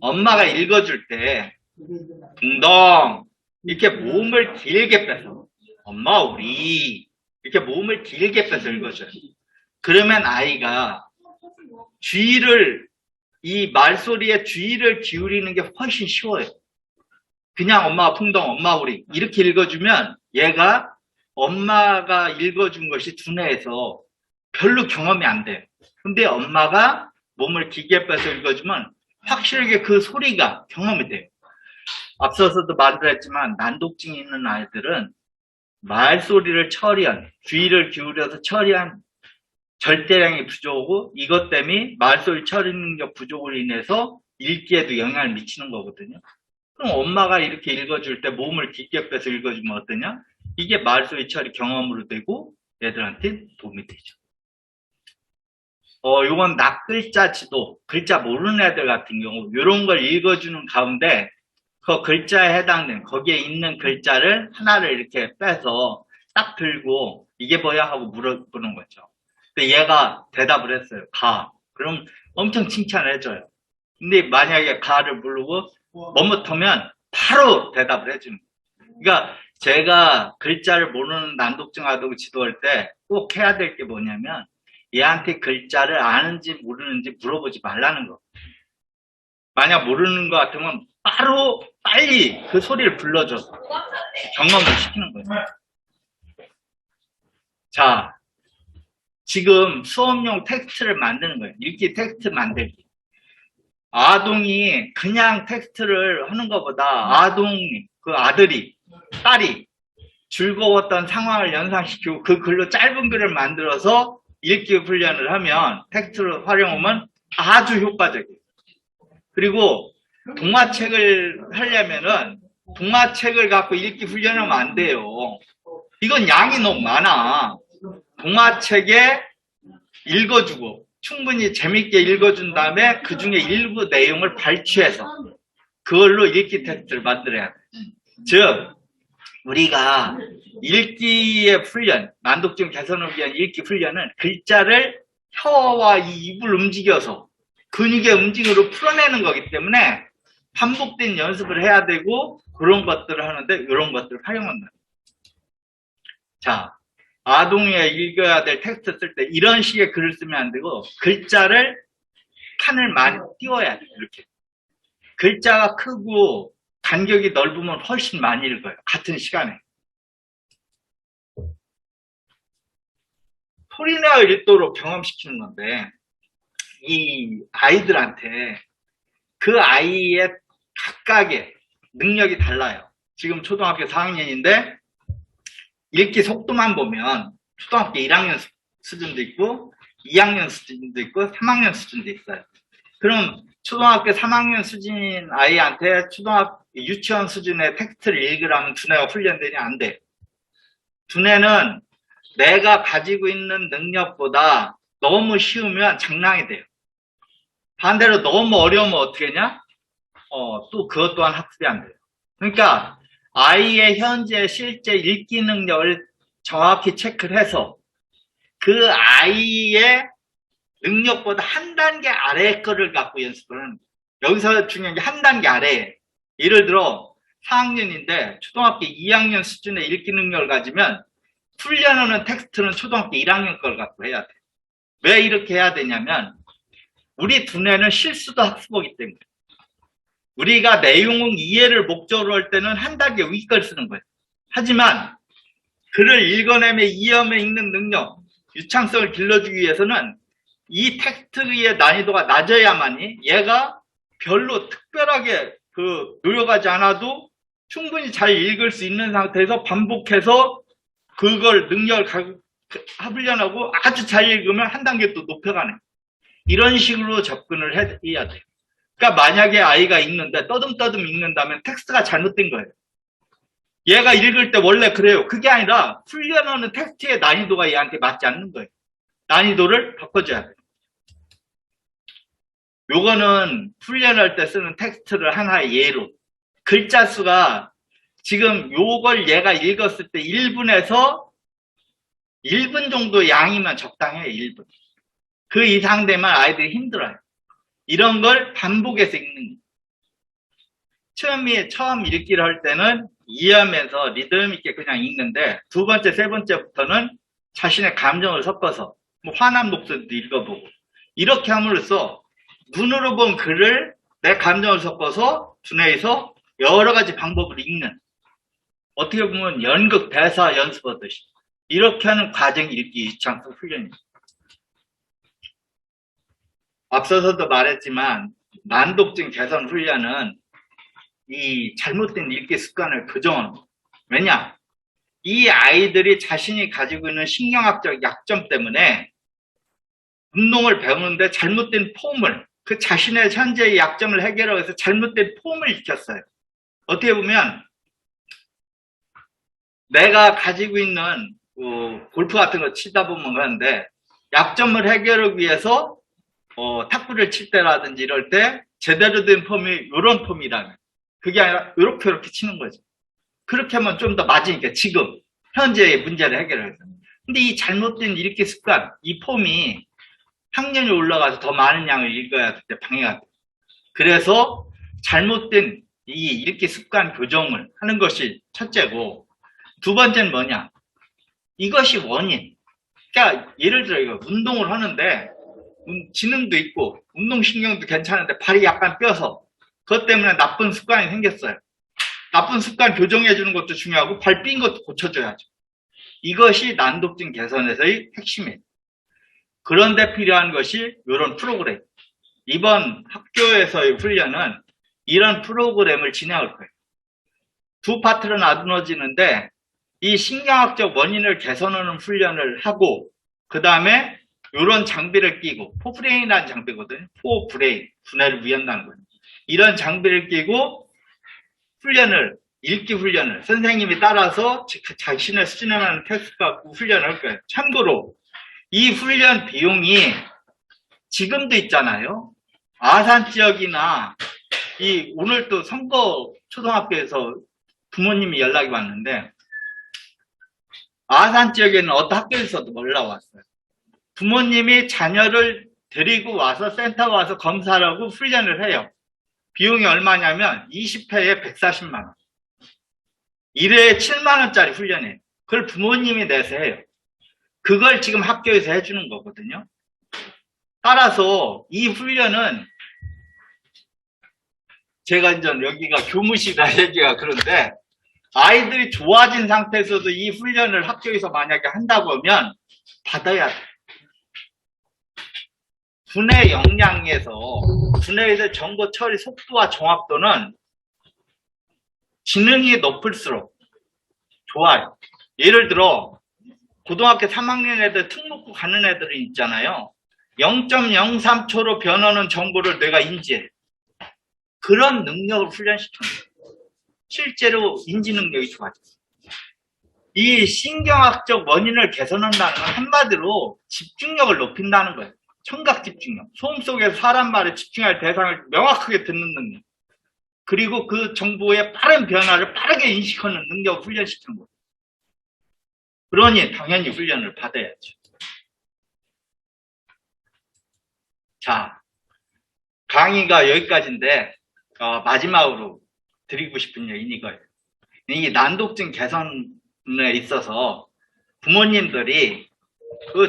엄마가 읽어줄 때 둥덩 이렇게 몸을 길게 빼서 엄마 우리 이렇게 몸을 길게 빼서 읽어줘요. 그러면 아이가 이 말소리에 주의를 기울이는 게 훨씬 쉬워요. 그냥 엄마 풍덩 엄마 우리 이렇게 읽어주면 얘가 엄마가 읽어준 것이 두뇌에서 별로 경험이 안 돼요. 근데 엄마가 몸을 길게 빼서 읽어주면 확실하게 그 소리가 경험이 돼요. 앞서서도 말했지만 난독증이 있는 아이들은 말소리를 처리한, 주의를 기울여서 처리한 절대량이 부족하고 이것 때문에 말소리 처리 능력 부족으로 인해서 읽기에도 영향을 미치는 거거든요. 그럼 엄마가 이렇게 읽어줄 때 몸을 깊게 빼서 읽어주면 어떠냐? 이게 말소리 처리 경험으로 되고 애들한테 도움이 되죠. 요건 낱글자 지도, 글자 모르는 애들 같은 경우 이런 걸 읽어주는 가운데 그 글자에 해당되는 거기에 있는 글자를 하나를 이렇게 빼서 딱 들고 이게 뭐야 하고 물어보는 거죠. 근데 얘가 대답을 했어요. 가. 그럼 엄청 칭찬을 해줘요. 근데 만약에 가를 모르고 머뭇하면 바로 대답을 해주는 거예요. 그러니까 제가 글자를 모르는 난독증 아동 지도할 때 꼭 해야 될 게 뭐냐면 얘한테 글자를 아는지 모르는지 물어보지 말라는 거. 만약 모르는 것 같으면 빨리 그 소리를 불러줘서 경험을 시키는 거예요. 자, 지금 수업용 텍스트를 만드는 거예요. 읽기 텍스트 만들기. 아동이 그냥 텍스트를 하는 것보다 그 아들이, 딸이 즐거웠던 상황을 연상시키고 그 글로 짧은 글을 만들어서 읽기 훈련을 하면 텍스트를 활용하면 아주 효과적이에요. 그리고 동화책을 하려면은 동화책을 갖고 읽기 훈련하면 안 돼요. 이건 양이 너무 많아. 동화책에 읽어주고 충분히 재밌게 읽어준 다음에 그 중에 일부 내용을 발췌해서 그걸로 읽기 텍스트를 만들어야 돼. 즉 우리가 읽기의 훈련, 난독증 개선을 위한 읽기 훈련은 글자를 혀와 입을 움직여서 근육의 움직임으로 풀어내는 거기 때문에 반복된 연습을 해야 되고 그런 것들을 하는데 이런 것들을 활용한다. 자, 아동이 읽어야 될 텍스트 쓸 때 이런 식의 글을 쓰면 안 되고 글자를 칸을 많이 띄워야 돼요. 이렇게. 글자가 크고 간격이 넓으면 훨씬 많이 읽어요. 같은 시간에. 소리내어 읽도록 경험시키는 건데 이 아이들한테 그 아이의 각각의 능력이 달라요. 지금 초등학교 4학년인데 읽기 속도만 보면 초등학교 1학년 수준도 있고 2학년 수준도 있고 3학년 수준도 있어요. 그럼 초등학교 3학년 수준인 아이한테 유치원 수준의 텍스트를 읽으라면 두뇌가 훈련되냐? 안 돼. 두뇌는 내가 가지고 있는 능력보다 너무 쉬우면 장난이 돼요. 반대로 너무 어려우면 어떻게 하냐? 또 그것 또한 학습이 안 돼요. 그러니까 아이의 현재 실제 읽기 능력을 정확히 체크를 해서 그 아이의 능력보다 한 단계 아래의 거를 갖고 연습을 하는 거예요. 여기서 중요한 게 한 단계 아래에. 예를 들어 4학년인데 초등학교 2학년 수준의 읽기 능력을 가지면 훈련하는 텍스트는 초등학교 1학년 걸 갖고 해야 돼요. 왜 이렇게 해야 되냐면 우리 두뇌는 실수도 학습하기 때문에 우리가 내용 이해를 목적으로 할 때는 한 단계 위 걸 쓰는 거예요. 하지만 글을 읽어내며 이해하며 읽는 능력, 유창성을 길러주기 위해서는 이 텍스트의 난이도가 낮아야만이 얘가 별로 특별하게 노력하지 않아도 충분히 잘 읽을 수 있는 상태에서 반복해서 그걸 능력을 훈련하고 아주 잘 읽으면 한 단계 또 높여가네. 이런 식으로 접근을 해야 돼요. 그러니까 만약에 아이가 읽는데 떠듬떠듬 읽는다면 텍스트가 잘못된 거예요. 얘가 읽을 때 원래 그래요. 그게 아니라 훈련하는 텍스트의 난이도가 얘한테 맞지 않는 거예요. 난이도를 바꿔줘야 돼요. 요거는 훈련할 때 쓰는 텍스트를 하나의 예로 글자 수가 지금 요걸 얘가 읽었을 때 1분에서 1분 정도 양이면 적당해요. 1분. 그 이상 되면 아이들이 힘들어요. 이런 걸 반복해서 읽는 거예요. 처음 읽기를 할 때는 이해하면서 리듬 있게 그냥 읽는데 두 번째, 세 번째부터는 자신의 감정을 섞어서 뭐 화난 목소리도 읽어보고 이렇게 함으로써 눈으로 본 글을 내 감정을 섞어서 두뇌에서 여러 가지 방법으로 읽는 어떻게 보면 연극 대사 연습하듯이 이렇게 하는 과정이 읽기 유창성 훈련입니다. 앞서서도 말했지만 난독증 개선 훈련은 이 잘못된 읽기 습관을 교정하는 거예요. 왜냐? 이 아이들이 자신이 가지고 있는 신경학적 약점 때문에 운동을 배우는데 잘못된 폼을 그 자신의 현재의 약점을 해결하기 위해서 잘못된 폼을 익혔어요. 어떻게 보면 내가 가지고 있는 골프 같은 거 치다 보면 그런데 약점을 해결하기 위해서 탁구를 칠 때라든지 이럴 때 제대로 된 폼이 이런 폼이라면 그게 아니라 이렇게 치는 거죠. 그렇게 하면 좀 더 맞으니까 지금 현재의 문제를 해결해서. 근데 이 잘못된 읽기 습관, 이 폼이 학년이 올라가서 더 많은 양을 읽어야 될 때 방해가 돼요. 그래서 잘못된 이 읽기 습관 교정을 하는 것이 첫째고 두 번째는 뭐냐? 이것이 원인. 그러니까 예를 들어 이거 운동을 하는데 지능도 있고 운동신경도 괜찮은데 발이 약간 뼈서 그것 때문에 나쁜 습관이 생겼어요. 나쁜 습관 교정해 주는 것도 중요하고 발 삔 것도 고쳐줘야죠. 이것이 난독증 개선에서의 핵심이에요. 그런데 필요한 것이 이런 프로그램. 이번 학교에서의 훈련은 이런 프로그램을 진행할 거예요. 두 파트로 나누어지는데 이 신경학적 원인을 개선하는 훈련을 하고 그 다음에 이런 장비를 끼고 포브레인이라는 장비거든요. 포브레인, 두뇌를 위한다는 거예요. 이런 장비를 끼고 읽기 훈련을 선생님이 따라서 자신의 수준에 맞는 텍스트 갖고 훈련을 할 거예요. 참고로 이 훈련 비용이 지금도 있잖아요. 아산 지역이나 오늘 또 선거 초등학교에서 부모님이 연락이 왔는데 아산 지역에는 어떤 학교에서도 올라왔어요. 부모님이 자녀를 데리고 와서 센터 와서 검사하라고 훈련을 해요. 비용이 얼마냐면 20회에 140만 원. 1회에 7만 원짜리 훈련이에요. 그걸 부모님이 내서 해요. 그걸 지금 학교에서 해주는 거거든요. 따라서 이 훈련은 제가 이제 여기가 교무실이라 얘기가 그런데 아이들이 좋아진 상태에서도 이 훈련을 학교에서 만약에 한다고 하면 받아야 돼. 두뇌 역량에서 두뇌에서 정보 처리 속도와 정확도는 지능이 높을수록 좋아요. 예를 들어 고등학교 3학년 애들 특목고 가는 애들이 있잖아요. 0.03초로 변하는 정보를 뇌가 인지해. 그런 능력을 훈련시키는 거예요. 실제로 인지 능력이 좋아졌어요. 이 신경학적 원인을 개선한다는 건 한마디로 집중력을 높인다는 거예요. 청각 집중력. 소음 속에서 사람 말에 집중할 대상을 명확하게 듣는 능력. 그리고 그 정보의 빠른 변화를 빠르게 인식하는 능력을 훈련시키는 거예요. 그러니 당연히 훈련을 받아야죠. 자, 강의가 여기까지인데 마지막으로 드리고 싶은 얘기는 이거예요. 이 난독증 개선에 있어서 부모님들이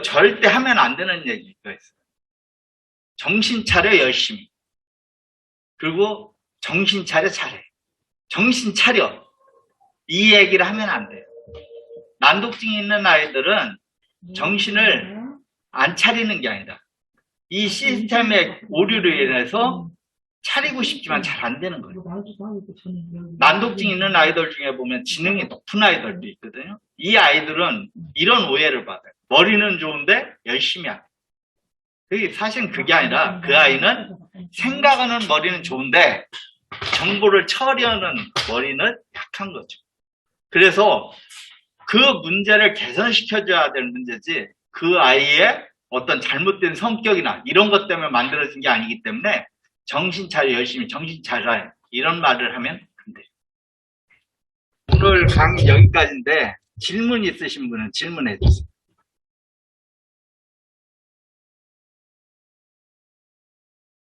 절대 하면 안 되는 얘기가 있어요. 정신 차려 열심히. 그리고 정신 차려 잘해. 정신 차려. 이 얘기를 하면 안 돼요. 난독증이 있는 아이들은 정신을 안 차리는 게 아니라 이 시스템의 오류로 인해서 차리고 싶지만 잘 안 되는 거예요. 난독증 있는 아이들 중에 보면 지능이 높은 아이들도 있거든요. 이 아이들은 이런 오해를 받아요. 머리는 좋은데 열심히 하고. 사실은 그게 아니라 그 아이는 생각하는 머리는 좋은데 정보를 처리하는 머리는 약한 거죠. 그래서 그 문제를 개선시켜줘야 될 문제지 그 아이의 어떤 잘못된 성격이나 이런 것 때문에 만들어진 게 아니기 때문에 정신 차려 열심히 정신 차려 이런 말을 하면 안 돼요. 오늘 강의 여기까지인데 질문 있으신 분은 질문해 주세요.